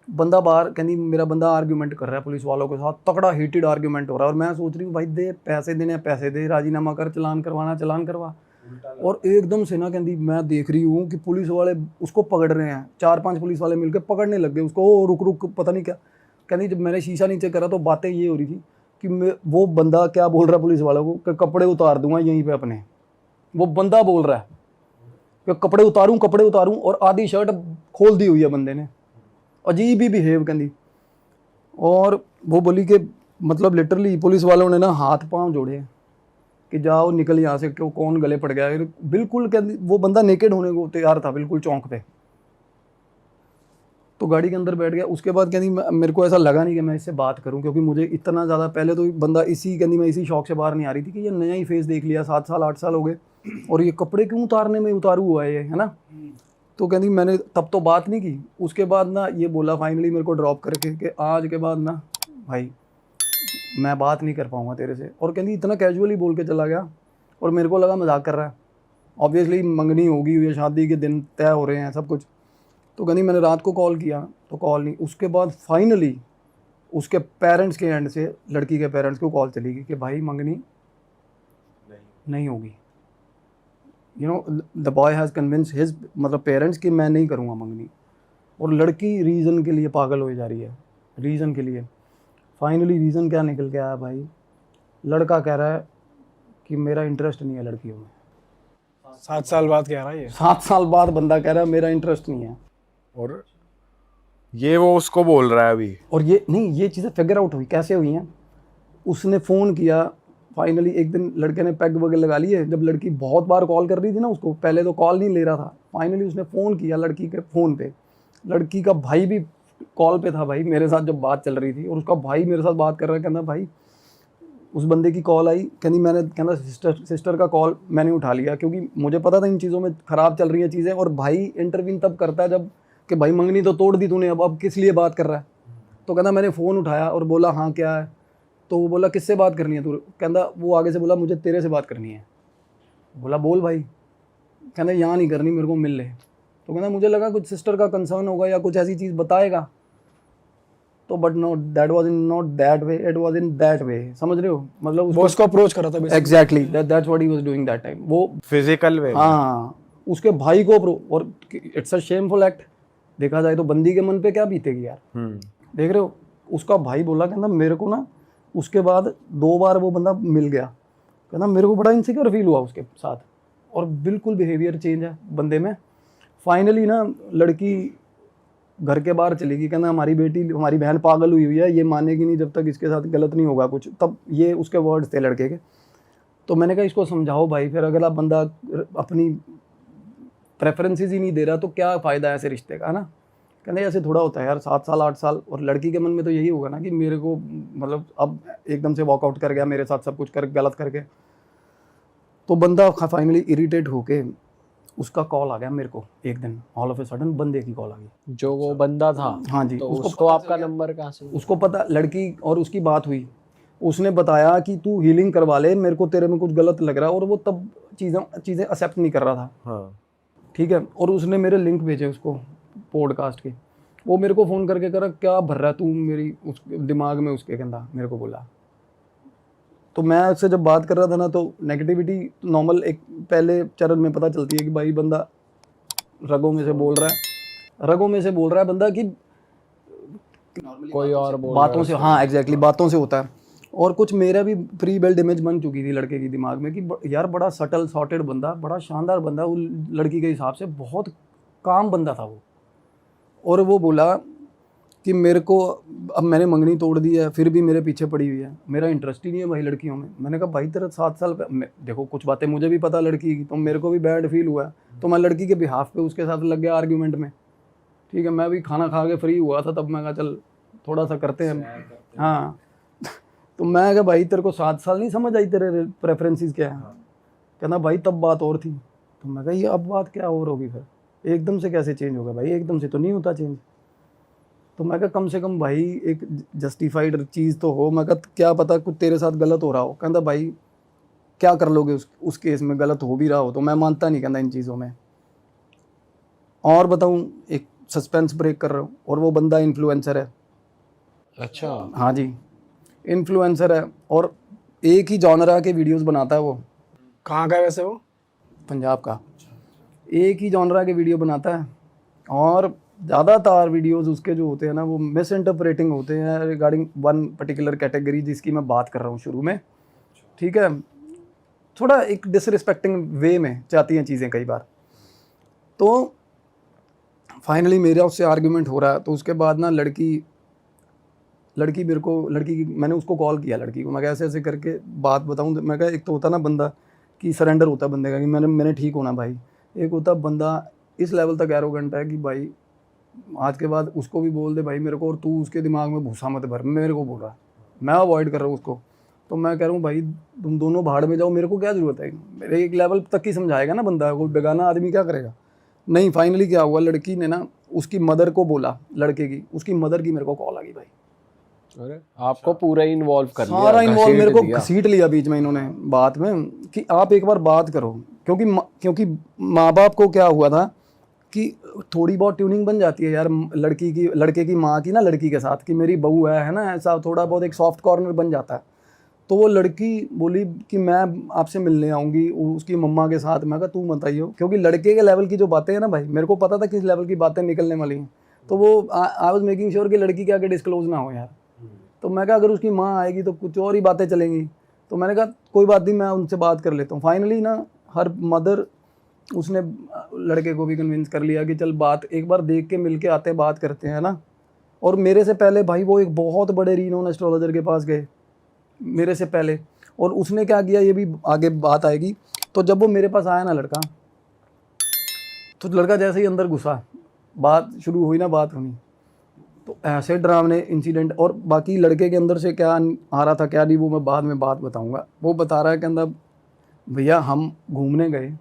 बंदा बाहर, कहती मेरा बंदा आर्ग्यूमेंट कर रहा है पुलिस वालों के साथ, तगड़ा हीटेड आर्ग्यूमेंट हो रहा है। और मैं सोच रही हूँ भाई दे पैसे देने, पैसे दे, राजीनामा कर, चलान करवाना चलान करवा। और एकदम से ना कहती मैं देख रही हूँ कि पुलिस वाले उसको पकड़ रहे हैं, 4-5 पुलिस वाले मिलकर पकड़ने लग गए उसको। ओ रुक पता नहीं क्या। कहती जब मैंने शीशा नीचे करा तो बातें ये हो रही थी कि वो बंदा क्या बोल रहा है पुलिस वालों को कि कपड़े उतार दूंगा यहीं पे अपने। वो बंदा बोल रहा है कि कपड़े उतारूं, और आधी शर्ट खोल दी हुई है बंदे ने, अजीब ही बिहेव कहती। और वो बोली कि मतलब लिटरली पुलिस वालों ने ना हाथ पांव जोड़े कि जाओ निकल यहाँ से, क्यों कौन गले पड़ गया। बिल्कुल कहती वो बंदा नेकेड होने को तैयार था बिल्कुल चौंक पे। तो गाड़ी के अंदर बैठ गया। उसके बाद कहती मेरे को ऐसा लगा नहीं कि मैं इससे बात करूं, क्योंकि मुझे इतना ज़्यादा पहले तो बंदा कहती मैं इसी शौक से बाहर नहीं आ रही थी कि ये नया ही फेस देख लिया, 7 साल 8 साल हो गए, और ये कपड़े क्यों उतारने में उतारू हुआ है ये, है ना। तो कहती मैंने तब तो बात नहीं की। उसके बाद ना ये बोला फाइनली मेरे को ड्रॉप करके कि आज के बाद ना भाई मैं बात नहीं कर पाऊँगा तेरे से। और कहती इतना कैजुअली बोल के चला गया, और मेरे को लगा मजाक कर रहा है। ऑब्वियसली मंगनी होगी या शादी के दिन तय हो रहे हैं सब कुछ। तो कहती मैंने रात को कॉल किया तो कॉल नहीं। उसके बाद फाइनली उसके पेरेंट्स के एंड से लड़की के पेरेंट्स को कॉल चली गई कि भाई मंगनी नहीं होगी। You know the boy has convince his मतलब पेरेंट्स कि मैं नहीं करूँगा मंगनी। और लड़की रीज़न के लिए पागल हो जा रही है, रीज़न के लिए। फाइनली रीज़न क्या निकल के आया भाई, लड़का कह रहा है कि मेरा इंटरेस्ट नहीं है लड़कियों में। 7 साल बाद कह रहा है ये। 7 साल बाद बंदा कह रहा है मेरा इंटरेस्ट नहीं है। और ये वो उसको बोल रहा है अभी। और ये नहीं, ये चीज़ें फिगर आउट हुई कैसे हुई हैं। उसने फ़ोन किया फाइनली, एक दिन लड़के ने पैग वगैरह लगा लिए। जब लड़की बहुत बार कॉल कर रही थी ना उसको, पहले तो कॉल नहीं ले रहा था, फाइनली उसने फ़ोन किया लड़की के फ़ोन पे। लड़की का भाई भी कॉल पे था भाई मेरे साथ जब बात चल रही थी, और उसका भाई मेरे साथ बात कर रहा है। कहना भाई उस बंदे की कॉल आई, कहना सिस्टर का कॉल मैंने उठा लिया क्योंकि मुझे पता था इन चीज़ों में ख़राब चल रही हैं चीज़ें। और भाई इंटरव्यू तब करता है जब कि भाई मंगनी तो तोड़ दी तूने, अब किस लिए बात कर रहा है। तो कहना मैंने फ़ोन उठाया और बोला हाँ क्या है। तो वो बोला किससे बात करनी है तू। कहना वो आगे से बोला मुझे तेरे से बात करनी है। बोला बोल भाई। कहना यहाँ नहीं करनी, मेरे को मिल ले। तो कहना मुझे लगा कुछ सिस्टर का कंसर्न होगा या कुछ ऐसी चीज़ बताएगा। तो but not that was in not that way, it was in that way. समझ रहे हो मतलब वो उसको अप्रोच कर रहा था exactly that's what he was doing that time. वो फिजिकल वे। हाँ उसके भाई को और इट्स अ शेमफुल एक्ट। देखा जाए तो बंदी के मन पे क्या बीतेगी यार। देख रहे हो, उसका भाई बोला कहना मेरे को ना उसके बाद 2 बार वो बंदा मिल गया। कहना मेरे को बड़ा इनसिक्योर फील हुआ उसके साथ, और बिल्कुल बिहेवियर चेंज है बंदे में। फाइनली ना लड़की घर के बाहर चली गई। कहना हमारी बेटी हमारी बहन पागल हुई है, ये मानेगी नहीं जब तक इसके साथ गलत नहीं होगा कुछ। तब ये उसके वर्ड्स थे लड़के के। तो मैंने कहा इसको समझाओ भाई, फिर अगला बंदा अपनी प्रेफरेंसेस ही नहीं दे रहा तो क्या फ़ायदा है ऐसे रिश्ते का, है ना। कहते ऐसे थोड़ा होता है यार, 7 साल 8 साल। और लड़की के मन में तो यही होगा ना कि मेरे को मतलब अब एकदम से वॉकआउट कर गया मेरे साथ सब कुछ कर गलत करके। तो बंदा फाइनली इरिटेट होके उसका कॉल आ गया मेरे को एक दिन, ऑल ऑफ ए सडन बंदे की कॉल आ गई। जो वो बंदा था, हाँ जी, तो उसको आपका नंबर कहाँ से? उसको पता, लड़की और उसकी बात हुई। उसने बताया कि तू हीलिंग करवा ले, मेरे को तेरे में कुछ गलत लग रहा है। और वो तब चीज़ें एक्सेप्ट नहीं कर रहा था। हाँ। ठीक है। और उसने मेरे लिंक भेजे उसको पॉडकास्ट के। वो मेरे को फ़ोन करके करा क्या भर रहा है तू मेरी उस दिमाग में, उसके कहना मेरे को बोला। तो मैं उससे जब बात कर रहा था ना तो नेगेटिविटी नॉर्मल एक पहले चरण में पता चलती है कि भाई बंदा रगों में से बोल रहा है, रगों में से बोल रहा है बंदा कि कोई और बोल बातों से। हाँ एग्जैक्टली बातों से होता है। और कुछ मेरा भी प्री बिल्ड इमेज बन चुकी थी लड़के की दिमाग में कि यार बड़ा सटल सॉर्टेड बंदा, बड़ा शानदार बंदा, वो लड़की के हिसाब से बहुत काम बंदा था वो। और वो बोला कि मेरे को अब मैंने मंगनी तोड़ दी है फिर भी मेरे पीछे पड़ी हुई है, मेरा इंटरेस्ट ही नहीं है भाई लड़कियों में। मैंने कहा भाई तेरा 7 साल देखो कुछ बातें मुझे भी पता लड़की की, तो मेरे को भी बैड फील हुआ है। तो मैं लड़की के बिहाफ पे उसके साथ लग गया आर्ग्यूमेंट में। ठीक है, मैं भी खाना खा के फ्री हुआ था तब, मैं कहा चल थोड़ा सा करते हैं। हाँ तो मैं कहा भाई तेरे को 7 साल नहीं समझ आई, तेरे प्रेफरेंसेस क्या है। कहना भाई तब बात और थी। तो मैं कहा ये अब बात क्या और होगी, फिर एकदम से कैसे चेंज होगा भाई, एकदम से तो नहीं होता चेंज। तो मैं कहा कम से कम भाई एक जस्टिफाइड चीज़ तो हो। मैं कहा क्या पता कुछ तेरे साथ गलत हो रहा हो। कहता भाई क्या कर लोगे उस केस में, गलत हो भी रहा हो तो। मैं मानता नहीं कहता इन चीज़ों में। और बताऊं, एक सस्पेंस ब्रेक कर रहा हूँ, और वो बंदा इन्फ्लुएंसर है। अच्छा। हाँ जी, इन्फ्लुएंसर है और एक ही जॉनरा के वीडियोस बनाता है वो। कहाँ का है वैसे वो? पंजाब का। एक ही जॉनरा के वीडियो बनाता है, और ज़्यादातर वीडियोस उसके जो होते हैं ना वो मिस इंटरप्रेटिंग होते हैं रिगार्डिंग वन पर्टिकुलर कैटेगरी जिसकी मैं बात कर रहा हूँ शुरू में। ठीक है, थोड़ा एक डिसरिस्पेक्टिंग वे में जाती हैं चीज़ें कई बार। तो फाइनली मेरा उससे आर्ग्यूमेंट हो रहा है। तो उसके बाद ना लड़की मेरे को मैंने उसको कॉल किया लड़की को। मैं कैसे ऐसे करके बात बताऊँ। मैं कहा एक तो होता ना बंदा कि सरेंडर होता है बंदे का कि मैंने ठीक होना भाई। एक होता बंदा इस लेवल तक एरोगेंट है कि भाई आज के बाद उसको भी बोल दे भाई मेरे को, और तू उसके दिमाग में भूसा मत भर, मेरे को बोल रहा है, मैं अवॉइड कर रहा हूँ उसको। तो मैं कह रहा हूँ भाई तुम दोनों भाड़ में जाओ, मेरे को क्या ज़रूरत है। मेरे एक लेवल तक ही समझाएगा ना बंदा, कोई बेगाना आदमी क्या करेगा। नहीं, फाइनली क्या हुआ, लड़की ने ना उसकी मदर को बोला, लड़के की उसकी मदर की मेरे को कॉल आ गई भाई। अरे आपको पूरा इन्वॉल्व कर लिया, सारा इन्वॉल्व मेरे को घसीट घसीट लिया बीच में इन्होंने बात में कि आप एक बार बात करो क्योंकि माँ बाप को क्या हुआ था कि थोड़ी बहुत ट्यूनिंग बन जाती है यार लड़के की माँ की ना लड़की के साथ कि मेरी बहू है ना, ऐसा थोड़ा बहुत एक सॉफ्ट कॉर्नर बन जाता है। तो वो लड़की बोली कि मैं आपसे मिलने आऊँगी उसकी मम्मा के साथ। मैं कहा तू मत आइयो, क्योंकि लड़के के लेवल की जो बातें हैं ना भाई, मेरे को पता था किस लेवल की बातें निकलने वाली हैं। तो वो आई वाज मेकिंग श्योर कि लड़की के आगे डिस्क्लोज ना हो यार। तो मैं कहा अगर उसकी माँ आएगी तो कुछ और ही बातें चलेंगी। तो मैंने कहा कोई बात नहीं, मैं उनसे बात कर लेता हूँ। फाइनली ना हर मदर उसने लड़के को भी कन्विंस कर लिया कि चल बात एक बार देख के मिल के आते हैं, बात करते हैं ना। और मेरे से पहले भाई वो एक बहुत बड़े रीनोन एस्ट्रोलॉजर के पास गए मेरे से पहले। और उसने क्या किया ये भी आगे बात आएगी। तो जब वो मेरे पास आया ना लड़का, तो लड़का जैसे ही अंदर घुसा, बात शुरू हुई ना, बात होनी, तो ऐसे डरावने इंसिडेंट। और बाकी लड़के के अंदर से क्या आ रहा था क्या नहीं, वो मैं बाद में बात बताऊंगा। वो बता रहा है कहता भैया हम घूमने गए,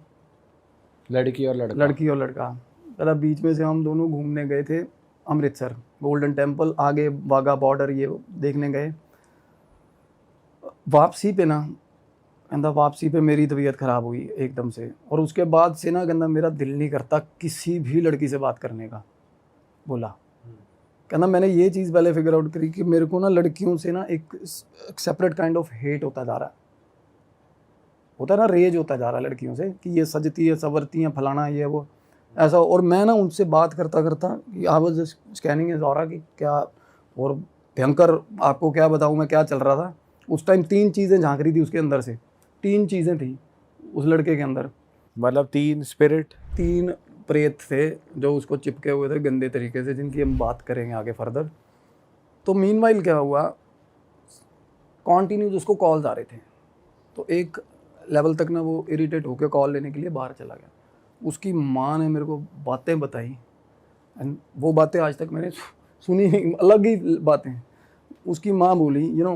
लड़की और लड़का कहता बीच में से हम दोनों घूमने गए थे अमृतसर, गोल्डन टेम्पल, आगे वाघा बॉर्डर ये देखने गए। वापसी पे ना कहता वापसी पे मेरी तबीयत ख़राब हुई एकदम से। और उसके बाद से ना कहता मेरा दिल नहीं करता किसी भी लड़की से बात करने का। बोला कहना मैंने ये चीज़ पहले फिगर आउट करी कि मेरे को ना लड़कियों से ना एक सेपरेट काइंड ऑफ हेट होता जा रहा है, होता है ना, रेज होता जा रहा है लड़कियों से कि ये सजती है संवरती हैं फलाना ये वो ऐसा। और मैं ना उनसे बात करता करता I was scanning is aura कि क्या, और भयंकर आपको क्या बताऊँ मैं क्या चल रहा था उस टाइम। 3 चीज़ें झांक रही थी उसके अंदर से, 3 चीज़ें थी उस लड़के के अंदर। मतलब 3 स्पिरिट, 3 प्रेत थे जो उसको चिपके हुए थे गंदे तरीके से, जिनकी हम बात करेंगे आगे फर्दर। तो मीनवाइल क्या हुआ, कॉन्टीन्यूज उसको कॉल्स आ रहे थे। तो एक लेवल तक ना वो इरिटेट होकर कॉल लेने के लिए बाहर चला गया। उसकी माँ ने मेरे को बातें बताई, एंड वो बातें आज तक मैंने सुनी नहीं, अलग ही बातें। उसकी माँ बोली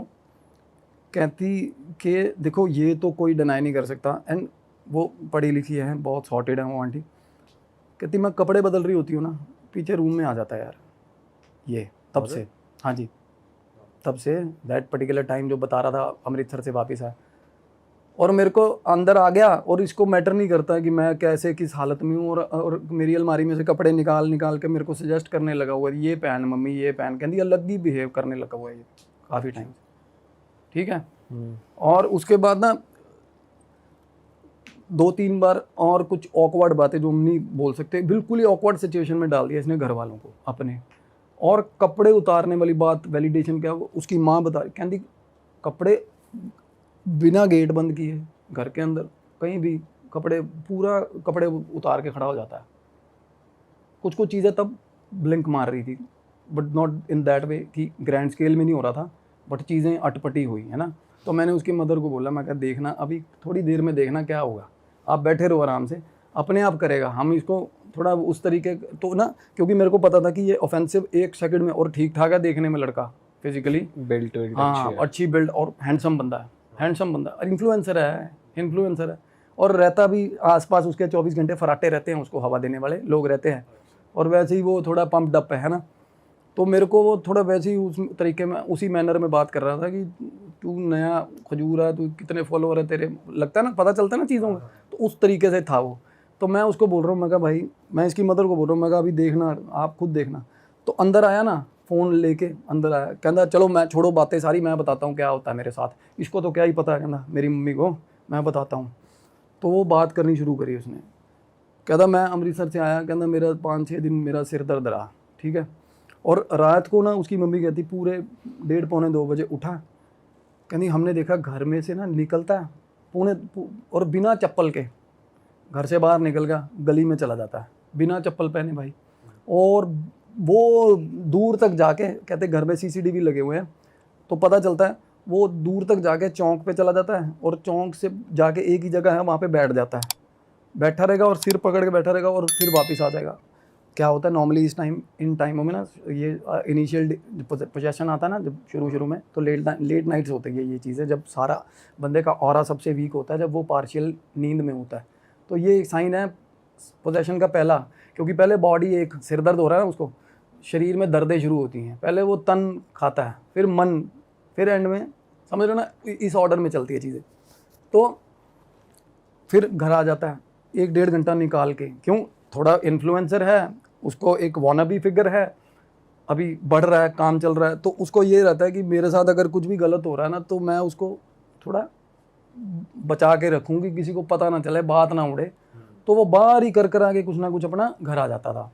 कहती कि देखो ये तो कोई डिनाई नहीं कर सकता, एंड वो पढ़ी लिखी है, बहुत सॉर्टेड है वो आंटी। कहती मैं कपड़े बदल रही होती हूँ ना, पीछे रूम में आ जाता है यार ये, तब से। हाँ जी, तब से दैट पर्टिकुलर टाइम जो बता रहा था अमृतसर से वापस आया, और मेरे को अंदर आ गया। और इसको मैटर नहीं करता कि मैं कैसे किस हालत में हूँ। और मेरी अलमारी में से कपड़े निकाल के मेरे को सजेस्ट करने लगा हुआ है, ये पहन मम्मी ये पहन, कहती अलग ही बिहेव करने लगा हुआ है ये काफ़ी टाइम से, ठीक है। और उसके बाद ना 2-3 बार और कुछ ऑकवर्ड बातें जो हम नहीं बोल सकते, बिल्कुल ही ऑकवर्ड सिचुएशन में डाल दिया इसने घर वालों को अपने। और कपड़े उतारने वाली बात, वैलिडेशन क्या, उसकी माँ बता रही, कहती कपड़े बिना गेट बंद किए घर के अंदर कहीं भी कपड़े उतार के खड़ा हो जाता है। कुछ चीज़ें तब ब्लिंक मार रही थी, but not in that way कि ग्रैंड स्केल में नहीं हो रहा था, बट चीज़ें अटपटी हुई है ना। तो मैंने उसकी मदर को बोला, मैं कहा देखना अभी थोड़ी देर में देखना क्या होगा, आप बैठे रहो आराम से, अपने आप करेगा। हम इसको थोड़ा उस तरीके तो ना, क्योंकि मेरे को पता था कि ये ऑफेंसिव 1 सेकंड में, और ठीक ठाक है देखने में लड़का, फिजिकली बिल्ट हाँ अच्छी बिल्ड और हैंडसम बंदा और इन्फ्लुएंसर है। और रहता भी आसपास उसके 24 घंटे फराटे रहते हैं, उसको हवा देने वाले लोग रहते हैं। और वैसे ही वो थोड़ा पंप डप है ना। तो मेरे को वो थोड़ा वैसे ही उस तरीके में उसी मैनर में बात कर रहा था कि तू नया खजूर है, तू कितने फॉलोअर है तेरे, लगता है ना, पता चलता है ना चीज़ों का। तो उस तरीके से था वो। तो मैं उसको बोल रहा हूँ, मैं कहा भाई, मैं इसकी मदर को बोल रहा हूँ, मैं कहा अभी देखना, आप खुद देखना। तो अंदर आया ना, फ़ोन लेके अंदर आया, कहता चलो मैं छोड़ो बातें सारी, मैं बताता हूँ क्या होता है मेरे साथ, इसको तो क्या ही पता है, कहता मेरी मम्मी को मैं बताता हूँ। तो वो बात करनी शुरू करी उसने। कहता मैं अमृतसर से आया, कहता मेरा 5-6 दिन मेरा सिर दर्द रहा, ठीक है। और रात को ना उसकी मम्मी कहती पूरे 1:30-2 बजे उठा, कहती हमने देखा घर में से ना निकलता है और बिना चप्पल के घर से बाहर निकल गया, गली में चला जाता है बिना चप्पल पहने भाई। और वो दूर तक जाके, कहते घर में CCTV लगे हुए हैं, तो पता चलता है वो दूर तक जाके चौक पे चला जाता है, और चौक से जाके एक ही जगह है वहाँ पे बैठ जाता है, बैठा रहेगा और सिर पकड़ के बैठा रहेगा, और फिर वापस आ जाएगा। क्या होता है नॉर्मली इन टाइमों में ना, ये इनिशियल पोजेशन आता है ना जब शुरू में, तो लेट नाइट्स होते हैं ये चीज़ें, जब सारा बंदे का ऑरा सबसे वीक होता है, जब वो पार्शियल नींद में होता है। तो ये एक साइन है पोजेशन का पहला, क्योंकि पहले बॉडी, एक सिर दर्द हो रहा है उसको, शरीर में दर्दें शुरू होती हैं, पहले वो तन खाता है, फिर मन, फिर एंड में, समझ रहे हो ना, इस ऑर्डर में चलती है चीज़ें। तो फिर घर आ जाता है 1-1.5 घंटा निकाल के, क्यों, थोड़ा इन्फ्लुएंसर है, उसको एक वॉनाबी फिगर है, अभी बढ़ रहा है, काम चल रहा है, तो उसको ये रहता है कि मेरे साथ अगर कुछ भी गलत हो रहा है ना तो मैं उसको थोड़ा बचा के रखूँ कि किसी को पता ना चले, बात ना उड़े। तो वो बाहर ही कर आके कुछ ना कुछ अपना घर आ जाता था।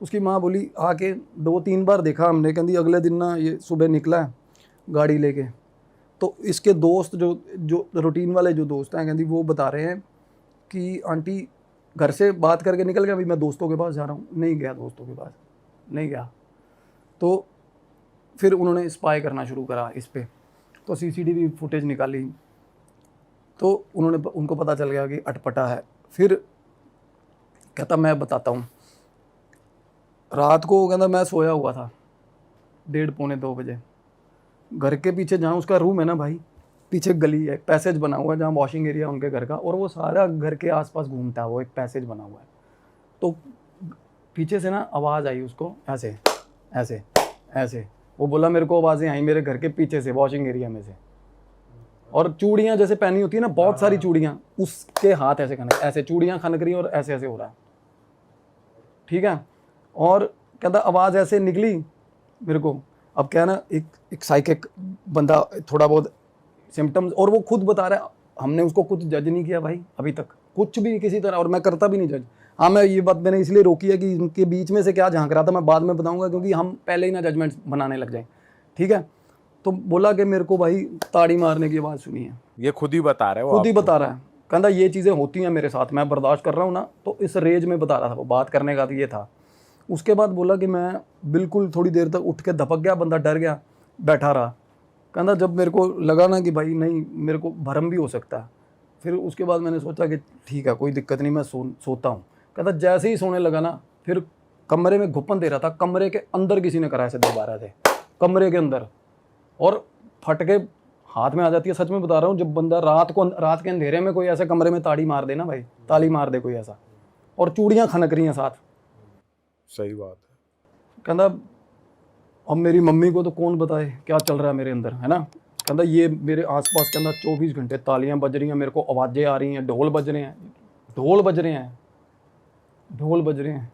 उसकी माँ बोली, आके 2-3 बार देखा हमने, कहती अगले दिन ना ये सुबह निकला है गाड़ी लेके, तो इसके दोस्त जो जो रूटीन वाले जो दोस्त हैं, कहती वो बता रहे हैं कि आंटी घर से बात करके निकल गया, अभी मैं दोस्तों के पास जा रहा हूँ, नहीं गया दोस्तों के पास, नहीं गया। तो फिर उन्होंने स्पाई करना शुरू करा इस पे, तो सीसीटीवी फुटेज निकाली, तो उनको पता चल गया कि अटपटा है। फिर कहता मैं बताता हूँ, रात को कहता मैं सोया हुआ था 1:30-2 बजे, घर के पीछे जहाँ उसका रूम है ना भाई, पीछे गली है, पैसेज बना हुआ है जहाँ वॉशिंग एरिया उनके घर का, और वो सारा घर के आसपास घूमता है, वो एक पैसेज बना हुआ है। तो पीछे से ना आवाज़ आई उसको, ऐसे ऐसे ऐसे, वो बोला मेरे को आवाज़ें आई मेरे घर के पीछे से, वॉशिंग एरिया में से, और चूड़ियाँ जैसे पहनी होती है ना, बहुत सारी चूड़ियाँ, उसके हाथ ऐसे खनक, ऐसे चूड़ियाँ खनक रही और ऐसे ऐसे हो रहा है, ठीक है। और कहता आवाज़ ऐसे निकली मेरे को, अब क्या है ना, एक साइकिक बंदा, थोड़ा बहुत सिम्टम्स, और वो खुद बता रहा है, हमने उसको कुछ जज नहीं किया भाई अभी तक, कुछ भी किसी तरह, और मैं करता भी नहीं जज। हाँ, मैं ये बात मैंने इसलिए रोकी है कि इनके बीच में से क्या झांक रहा था मैं बाद में बताऊंगा, क्योंकि हम पहले ही ना जजमेंट बनाने लग जाए, ठीक है। तो बोला कि मेरे को भाई ताड़ी मारने की आवाज़ सुनी है, ये खुद ही बता रहा है, खुद ही बता रहा है, कहता ये चीज़ें होती हैं मेरे साथ, मैं बर्दाश्त कर रहा हूँ ना, तो इस रेंज में बता रहा था वो, बात करने का तो ये था। उसके बाद बोला कि मैं बिल्कुल थोड़ी देर तक उठ के धपक गया, बंदा डर गया, बैठा रहा। कहता जब मेरे को लगा ना कि भाई नहीं, मेरे को भरम भी हो सकता है, फिर उसके बाद मैंने सोचा कि ठीक है कोई दिक्कत नहीं, मैं सोता हूँ। कहता जैसे ही सोने लगा ना, फिर कमरे में घुप्पन दे रहा था, कमरे के अंदर किसी ने करा, ऐसे दबा रहे थे कमरे के अंदर, और फट के हाथ में आ जाती है, सच में बता रहा हूँ। जब बंदा रात के अंधेरे में कोई ऐसे कमरे में ताड़ी मार दे ना भाई, ताली मार दे कोई ऐसा, और चूड़ियाँ खनक रही हैं साथ, सही बात है। कहता अब मेरी मम्मी को तो कौन बताए क्या चल रहा है मेरे अंदर, है ना। कहता ये मेरे आसपास कहता 24 घंटे तालियां बज रही हैं, मेरे को आवाज़ें आ रही हैं, ढोल बज रहे हैं, ढोल बज रहे हैं, ढोल बज रहे हैं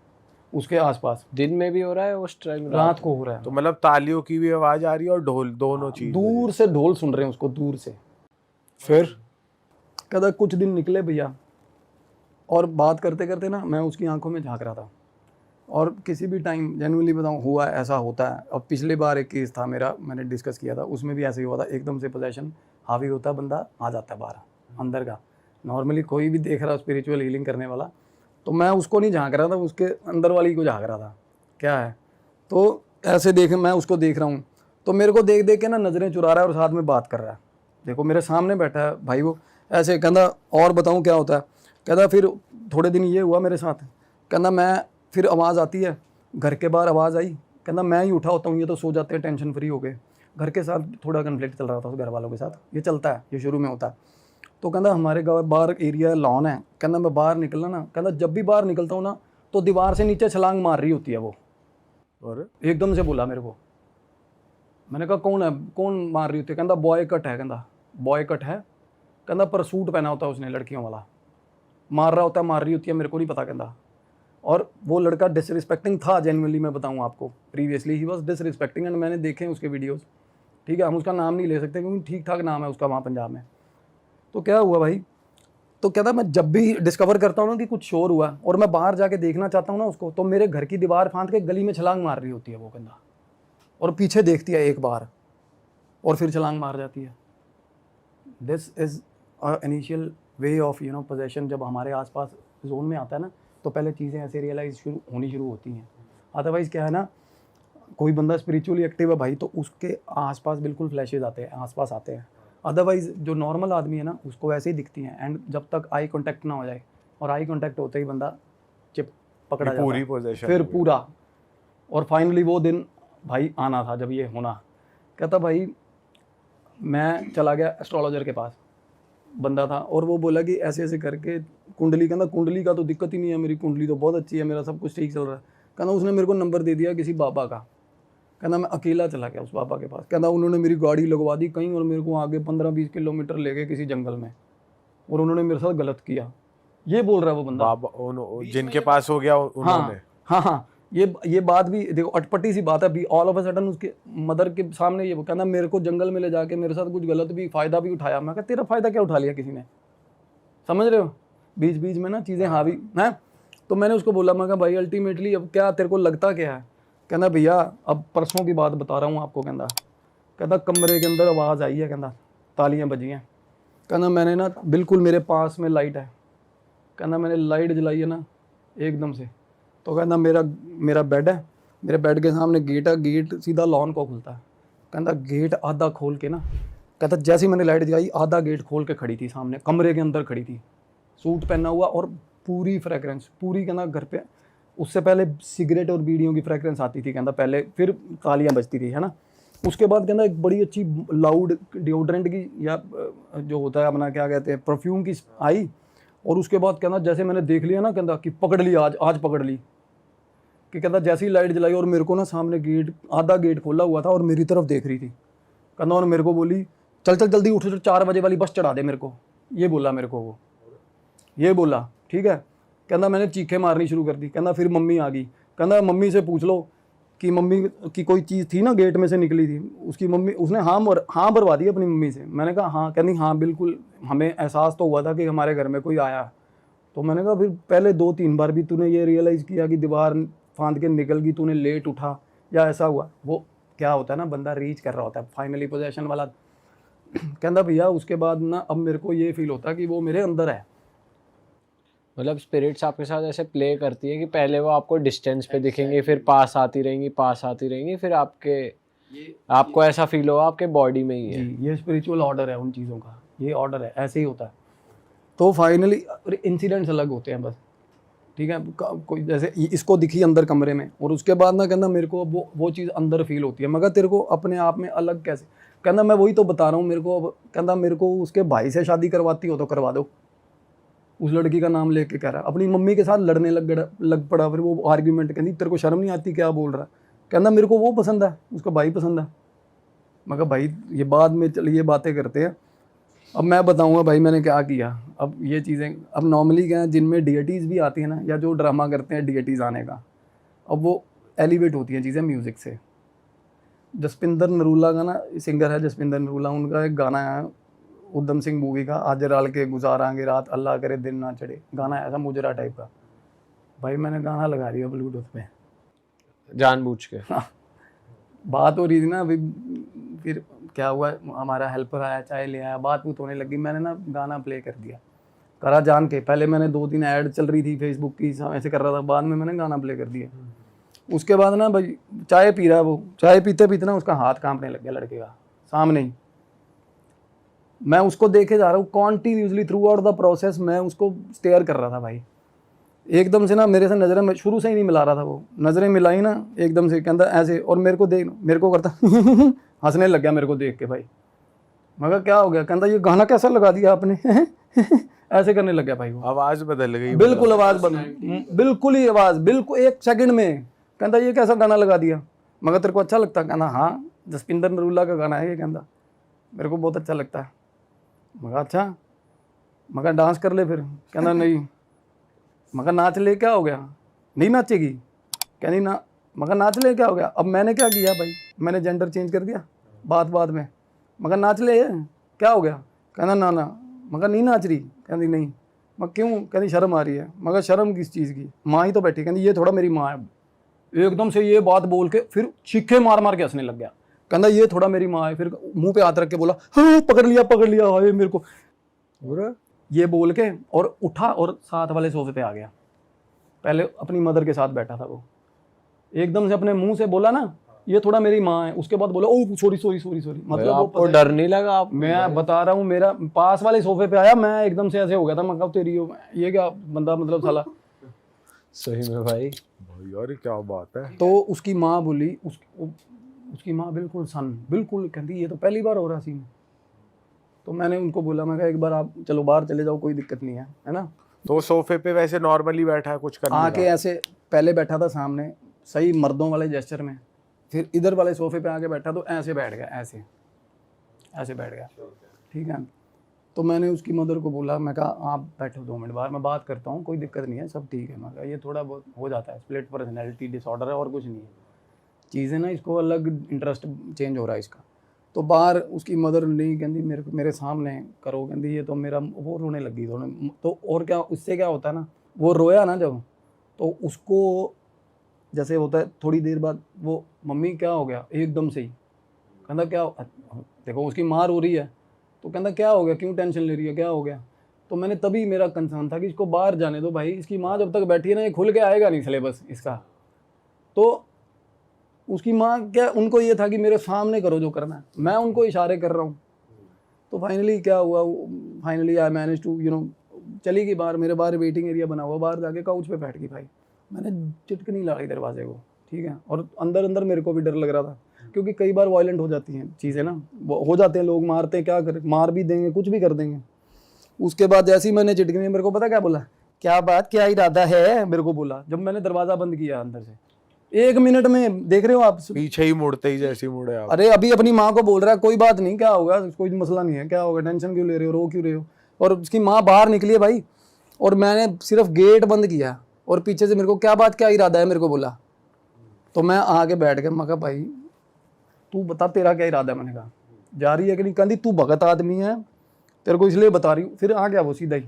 उसके आसपास। दिन में भी हो रहा है उस टाइम, रात को हो रहा है, तो मतलब तालियों की भी आवाज आ रही है और ढोल, दोनों चीज दूर से ढोल सुन रहे हैं उसको, दूर से। फिर कहता कुछ दिन निकले भैया, और बात करते करते ना मैं उसकी आंखों में झांक रहा था, और किसी भी टाइम जेन्युइनली बताऊँ हुआ है, ऐसा होता है। अब पिछले बार एक केस था मेरा, मैंने डिस्कस किया था, उसमें भी ऐसे ही हुआ था, एकदम से पोजेशन हावी होता है, बंदा आ जाता है बाहर अंदर का। नॉर्मली कोई भी देख रहा है स्पिरिचुअल हीलिंग करने वाला, तो मैं उसको नहीं झांक रहा था, उसके अंदर वाली को झांक रहा था क्या है। तो ऐसे मैं उसको देख रहा हूँ, तो मेरे को देख देख के ना नज़रें चुरा रहा है और साथ में बात कर रहा है। देखो मेरे सामने बैठा है भाई वो, ऐसे कहता और बताऊँ क्या होता है। कहता फिर थोड़े दिन ये हुआ मेरे साथ, कहता मैं फिर आवाज़ आती है, घर के बाहर आवाज़ आई, कहता मैं ही उठा होता हूँ, ये तो सो जाते हैं टेंशन फ्री हो गए। घर के साथ थोड़ा कन्फ्लिक्ट चल रहा था उस घर वालों के साथ, ये चलता है, ये शुरू में होता है। तो कहता हमारे गाँव बाहर एरिया लॉन है, कहता मैं बाहर निकलना ना, कहता जब भी बाहर निकलता हूँ ना तो दीवार से नीचे छलांग मार रही होती है वो। और एकदम से बोला मेरे को, मैंने कहा कौन है, कौन मार रही होती है। कहता बॉय कट है, कहता बॉय कट है, कहता पर सूट पहना होता है उसने लड़कियों वाला, मार रहा होता है, मार रही होती है, मेरे को नहीं पता। कहता और वो लड़का डिसरिस्पेक्टिंग था, जेन्युइनली मैं बताऊँ आपको, previously he was disrespecting, and मैंने देखे हैं उसके वीडियोस, ठीक है। हम उसका नाम नहीं ले सकते क्योंकि ठीक ठाक नाम है उसका वहाँ पंजाब में। तो क्या हुआ भाई, तो कहता मैं जब भी डिस्कवर करता हूँ ना कि कुछ शोर हुआ और मैं बाहर जाके देखना चाहता हूँ ना उसको, तो मेरे घर की दीवार फांद के गली में छलांग मार रही होती है वो, कहता, और पीछे देखती है एक बार और फिर छलांग मार जाती है। This is initial way of possession. जब हमारे आसपास जोन में आता है ना, तो पहले चीज़ें ऐसे रियलाइज होनी शुरू होती हैं। अदरवाइज़ क्या है ना, कोई बंदा स्पिरिचुअली एक्टिव है भाई, तो उसके आसपास बिल्कुल फ्लैशेज आते हैं, आसपास आते हैं। अदरवाइज़ जो नॉर्मल आदमी है ना, उसको वैसे ही दिखती हैं, एंड जब तक आई कांटेक्ट ना हो जाए, और आई कांटेक्ट होते ही बंदा चिप पकड़ा जाता पूरी है, पोजीशन फिर पूरा। और फाइनली वो दिन भाई आना था जब ये होना। कहता भाई मैं चला गया एस्ट्रोलॉजर के पास, बंदा था, और वो बोला कि ऐसे ऐसे करके कुंडली, कहता कुंडली का तो दिक्कत ही नहीं है, मेरी कुंडली तो बहुत अच्छी है, मेरा सब कुछ ठीक चल रहा है। कहता उसने मेरे को नंबर दे दिया किसी बाबा का। कहता मैं अकेला चला गया उस बाबा के पास। कहता उन्होंने मेरी गाड़ी लगवा दी कहीं, और मेरे को आगे 15-20 किलोमीटर ले गए किसी जंगल में। और उन्होंने मेरे साथ गलत किया, ये बोल रहा है वो बंदा। बाबा जिनके पास हो गया उन्होंने। हाँ हाँ, ये बात भी देखो, अटपटी सी बात है। अभी ऑल ऑफ अ सडन उसके मदर के सामने ये कहना मेरे को जंगल में ले जाके मेरे साथ कुछ गलत भी फ़ायदा भी उठाया। मैं कहा तेरा फ़ायदा क्या उठा लिया किसी ने, समझ रहे हो? बीच बीच में ना चीज़ें हावी हैं। तो मैंने उसको बोला, मैं कहा भाई अल्टीमेटली अब क्या तेरे को लगता क्या है? कहना भैया अब परसों की बात बता रहा हूँ आपको। कहता कमरे के अंदर आवाज़ आई है, कहता तालियां बजी हैं। कहना मैंने ना बिल्कुल मेरे पास में लाइट है, कहना मैंने लाइट जलाई है ना एकदम से। तो कहना मेरा बेड है, मेरे बेड के सामने गेट है, गेट सीधा लॉन को खुलता है। कहता गेट आधा खोल के ना, कहता जैसे ही मैंने लाइट जलाई आधा गेट खोल के खड़ी थी सामने, कमरे के अंदर खड़ी थी, सूट पहना हुआ और पूरी फ्रेगरेंस पूरी। कहना घर पे उससे पहले सिगरेट और बीड़ियों की फ्रेगरेंस आती थी कहता पहले, फिर तालियां बजती थी, है ना। उसके बाद कहना एक बड़ी अच्छी लाउड डिओड्रेंट की या जो होता है अपना क्या कहते हैं परफ्यूम की आई। और उसके बाद कहना जैसे मैंने देख लिया ना, कहता कि पकड़ ली आज पकड़ ली। कि कहता जैसे ही लाइट जलाई और मेरे को ना सामने गेट आधा गेट खोला हुआ था और मेरी तरफ देख रही थी। कहना और मेरे को बोली चल जल्दी उठ 4 बजे वाली बस चढ़ा दे मेरे को, ये बोला मेरे को वो, ये बोला ठीक है। कहना मैंने चीखें मारनी शुरू कर दी। कहना फिर मम्मी आ गई। कहना मम्मी से पूछ लो कि मम्मी की कोई चीज़ थी ना गेट में से निकली थी। उसकी मम्मी उसने हाँ भरवा दी अपनी मम्मी से। मैंने कहा हाँ। कहनी हाँ बिल्कुल, हमें एहसास तो हुआ था कि हमारे घर में कोई आया। तो मैंने कहा फिर पहले 2-3 बार भी तूने ये रियलाइज़ किया कि दीवार फांद के निकल गई, तूने लेट उठा या ऐसा हुआ? वो क्या होता है ना, बंदा रीच कर रहा होता है फाइनली पोजेशन वाला। कहता भैया उसके बाद ना अब मेरे को ये फील होता है कि वो मेरे अंदर है। मतलब स्पिरिट्स आपके साथ ऐसे प्ले करती है कि पहले वो आपको डिस्टेंस पे दिखेंगे, फिर पास आती रहेंगी, फिर आपको ऐसा फील होगा आपके बॉडी में ही है। जी, ये स्पिरिचुअल ऑर्डर है उन चीज़ों का, ये ऑर्डर है, ऐसे ही होता है। तो फाइनली इंसिडेंट्स अलग होते हैं बस, ठीक है। कोई जैसे इसको दिखी अंदर कमरे में और उसके बाद ना कहना मेरे को वो चीज़ अंदर फील होती है। मगर तेरे को अपने आप में अलग कैसे? कहना मैं वही तो बता रहा हूँ। मेरे को उसके भाई से शादी करवाती हो तो करवा दो। उस लड़की का नाम लेके कह रहा है, अपनी मम्मी के साथ लड़ने लग पड़ा। फिर वो आर्ग्यूमेंट, कहती तेरे को शर्म नहीं आती क्या बोल रहा है? कहना मेरे को वो पसंद है, उसका भाई पसंद है। मैं कहा भाई ये बाद में चल ये बातें करते हैं, अब मैं बताऊंगा भाई मैंने क्या किया। अब ये चीज़ें अब नॉर्मली क्या है, जिनमें डीएटीज़ भी आती हैं ना, या जो ड्रामा करते हैं डीएटीज़ आने का, अब वो एलिवेट होती हैं चीज़ें म्यूज़िक से। जसपिंदर नरूला का ना सिंगर है जसपिंदर नरूला, उनका एक गाना है उधम सिंह मूवी का, आज डाल के गुजारांगे रात अल्लाह करे दिन ना चढ़े। गाना है ऐसा मुजरा टाइप का। भाई मैंने गाना लगा दिया ब्लूटूथ पे जानबूझ के। बात हो रही थी ना अभी, फिर क्या हुआ, हमारा हेल्पर आया, चाय ले आया, बात बूत होने लगी। मैंने ना गाना प्ले कर दिया, करा जान के। पहले मैंने 2-3 ऐड चल रही थी फेसबुक की, ऐसे कर रहा था, बाद में मैंने गाना प्ले कर दिया। उसके बाद ना भाई चाय पी रहा है वो, चाय पीते पीते ना उसका हाथ कांपने लग गया लड़के का सामने ही। मैं उसको देखे जा रहा हूँ continuously through out the process, मैं उसको स्टेयर कर रहा था भाई। एकदम से ना मेरे से नज़रें, मैं शुरू से ही नहीं मिला रहा था, वो नज़रें मिलाई ना एकदम से, कहता ऐसे, और मेरे को करता हंसने लग गया मेरे को देख के भाई। मैं कहा क्या हो गया? कहता ये गाना कैसा लगा दिया आपने ऐसे करने लग गया भाई वो। आवाज बदल गई, बिल्कुल आवाज़ बिल्कुल ही आवाज़ बिल्कुल 1 सेकंड में। कहता ये कैसा गाना लगा दिया? मगर तेरे को अच्छा लगता? कहना हाँ जसपिंदर नरूला का गाना है ये। कहता मेरे को बहुत अच्छा लगता है। मगर अच्छा, मगर डांस कर ले फिर। कहना नहीं। मगर नाच ले, क्या हो गया? नहीं नाचेगी? कहनी ना। मगर नाच ले, क्या हो गया? अब मैंने क्या किया भाई, मैंने जेंडर चेंज कर दिया बात में। मगर नाच ले, क्या हो गया? कहना ना। मगर नहीं नाच रही? कहती नहीं। मगर क्यों? कहती शर्म आ रही है। मगर शर्म किस चीज़ की? माँ ही तो बैठी। कहती ये थोड़ा मेरी माँ है। एकदम से ये बात बोल के फिर चीखे मार के हंसने लग गया। कहता ये थोड़ा मेरी माँ है। फिर मुंह पे हाथ रख के बोला हाँ पकड़ लिया हाय मेरे को, और ये बोल के और उठा और साथ वाले सोफे पे आ गया। पहले अपनी मदर के साथ बैठा था वो, एकदम से अपने मुंह से बोला ना ये थोड़ा मेरी माँ है। उसके बाद बोला ओ सॉरी। मतलब आपको डर नहीं लगा? आप मैं बता रहा हूँ, मेरा पास वाले सोफे पे आया, मैं एकदम से ऐसे हो गया था। मैं कहा तेरी ये क्या बंदा, मतलब साला। सही में भाई यार क्या बात है। तो उसकी माँ बोली, उसकी माँ बिल्कुल कहती ये तो पहली बार हो रहा सीन। तो मैंने उनको बोला, मैं कहा एक बार आप चलो बाहर चले जाओ, कोई दिक्कत नहीं है ना। तो सोफे पे वैसे नॉर्मली बैठा है, कुछ कर नहीं आके रहा। ऐसे पहले बैठा था सामने सही मर्दों वाले जेस्चर में, फिर इधर वाले सोफे पे आके बैठा तो ऐसे बैठ गया, ऐसे बैठ गया, ठीक है। तो मैंने उसकी मदर को बोला, मैं कहा आप बैठो 2 मिनट बाहर, मैं बात करता हूँ, कोई दिक्कत नहीं है, सब ठीक है। मैं कहा ये थोड़ा बहुत हो जाता है, स्प्लिट पर्सनैलिटी डिसऑर्डर है और कुछ नहीं है, चीज़ें ना, इसको अलग इंटरेस्ट चेंज हो रहा है इसका। तो बाहर उसकी मदर नहीं, कहती मेरे सामने करो, कहती ये तो मेरा, वो रोने लगी थोड़ा। तो और क्या, उससे क्या होता है ना, वो रोया ना जब, तो उसको जैसे होता है थोड़ी देर बाद वो, मम्मी क्या हो गया एकदम से ही, कहता क्या, देखो उसकी माँ रो रही है, तो कहता क्या हो गया, क्यों टेंशन ले रही है, क्या हो गया। तो मैंने तभी, मेरा कंसर्न था कि इसको बाहर जाने दो भाई, इसकी माँ जब तक बैठी है ना, ये खुल के आएगा नहीं सिलेबस इसका। तो उसकी माँ क्या, उनको ये था कि मेरे सामने करो जो करना है, मैं उनको इशारे कर रहा हूँ। तो फाइनली क्या हुआ, फाइनली आई मैनेज टू चली गई बाहर, मेरे बाहर वेटिंग एरिया बना हुआ, बाहर जाके काउच पे बैठ गई भाई। मैंने चिटकनी लगाई दरवाजे को, ठीक है, और अंदर अंदर मेरे को भी डर लग रहा था, क्योंकि कई बार वायलेंट हो जाती हैं चीज़ें ना, हो जाते हैं लोग, मारते हैं, क्या करें, मार भी देंगे, कुछ भी कर देंगे। उसके बाद जैसे ही मैंने चिटकनी, मेरे को पता क्या बोला, क्या बात, क्या इरादा है, मेरे को बोला, जब मैंने दरवाज़ा बंद किया अंदर से। 1 मिनट में, देख रहे हो आप, पीछे ही मुड़ते ही जैसे ही मुड़े आप। अरे अभी अपनी माँ को बोल रहा है कोई बात नहीं, क्या होगा, कोई मसला नहीं है, क्या होगा, टेंशन क्यों ले रहे हो, रो क्यों रहे हो। और उसकी माँ बाहर निकली है भाई, और मैंने सिर्फ गेट बंद किया, और पीछे से मेरे को क्या बात, क्या इरादा है, मेरे को बोला। तो मैं आके बैठ गया, मैं कहा भाई तू बता तेरा क्या इरादा है। मैंने कहा जा रही है कि नहीं, कहती तू भगत आदमी है, तेरे को इसलिए बता रही हूँ। फिर आ गया वो सीधा ही,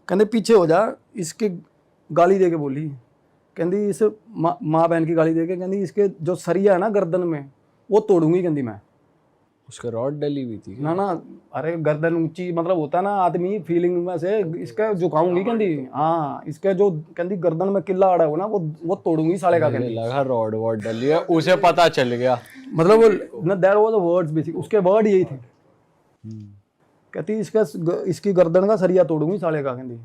कहते पीछे हो जा, इसके गाली दे के बोली, कहती इस माँ बहन की गाली दे के, कहती इसके जो सरिया है ना गर्दन में, वो तोड़ूंगी, कहती मैं। उसका रॉड डली हुई थी ना ना, अरे गर्दन ऊंची, मतलब होता है ना आदमी फीलिंग में से, इसका झुकाऊंगी, कहती हाँ, इसके जो, कहती गर्दन में किला अड़ा हो ना, वो तोड़ूंगी साले का, मुझे कहती। लगा रॉड वॉड डली है, उसे पता चल गया। मतलब वो ना, there was the words basic, उसके वर्ड यही थे, कहती इसकी गर्दन का सरिया तोड़ूंगी साले का, कहती।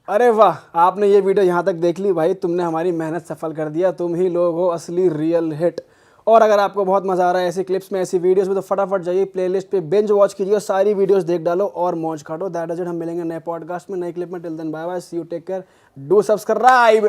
अरे वाह, आपने ये वीडियो यहाँ तक देख ली भाई, तुमने हमारी मेहनत सफल कर दिया, तुम ही लोग हो असली रियल हिट। और अगर आपको बहुत मज़ा आ रहा है ऐसी क्लिप्स में, ऐसी वीडियोस में, तो फटाफट जाइए प्लेलिस्ट पे, बिंज वॉच कीजिए, सारी वीडियोस देख डालो और मौज काटो। दैट इज इट, हम मिलेंगे नए पॉडकास्ट में, नए क्लिप में। Till then bye bye, see you, take care, do subscribe.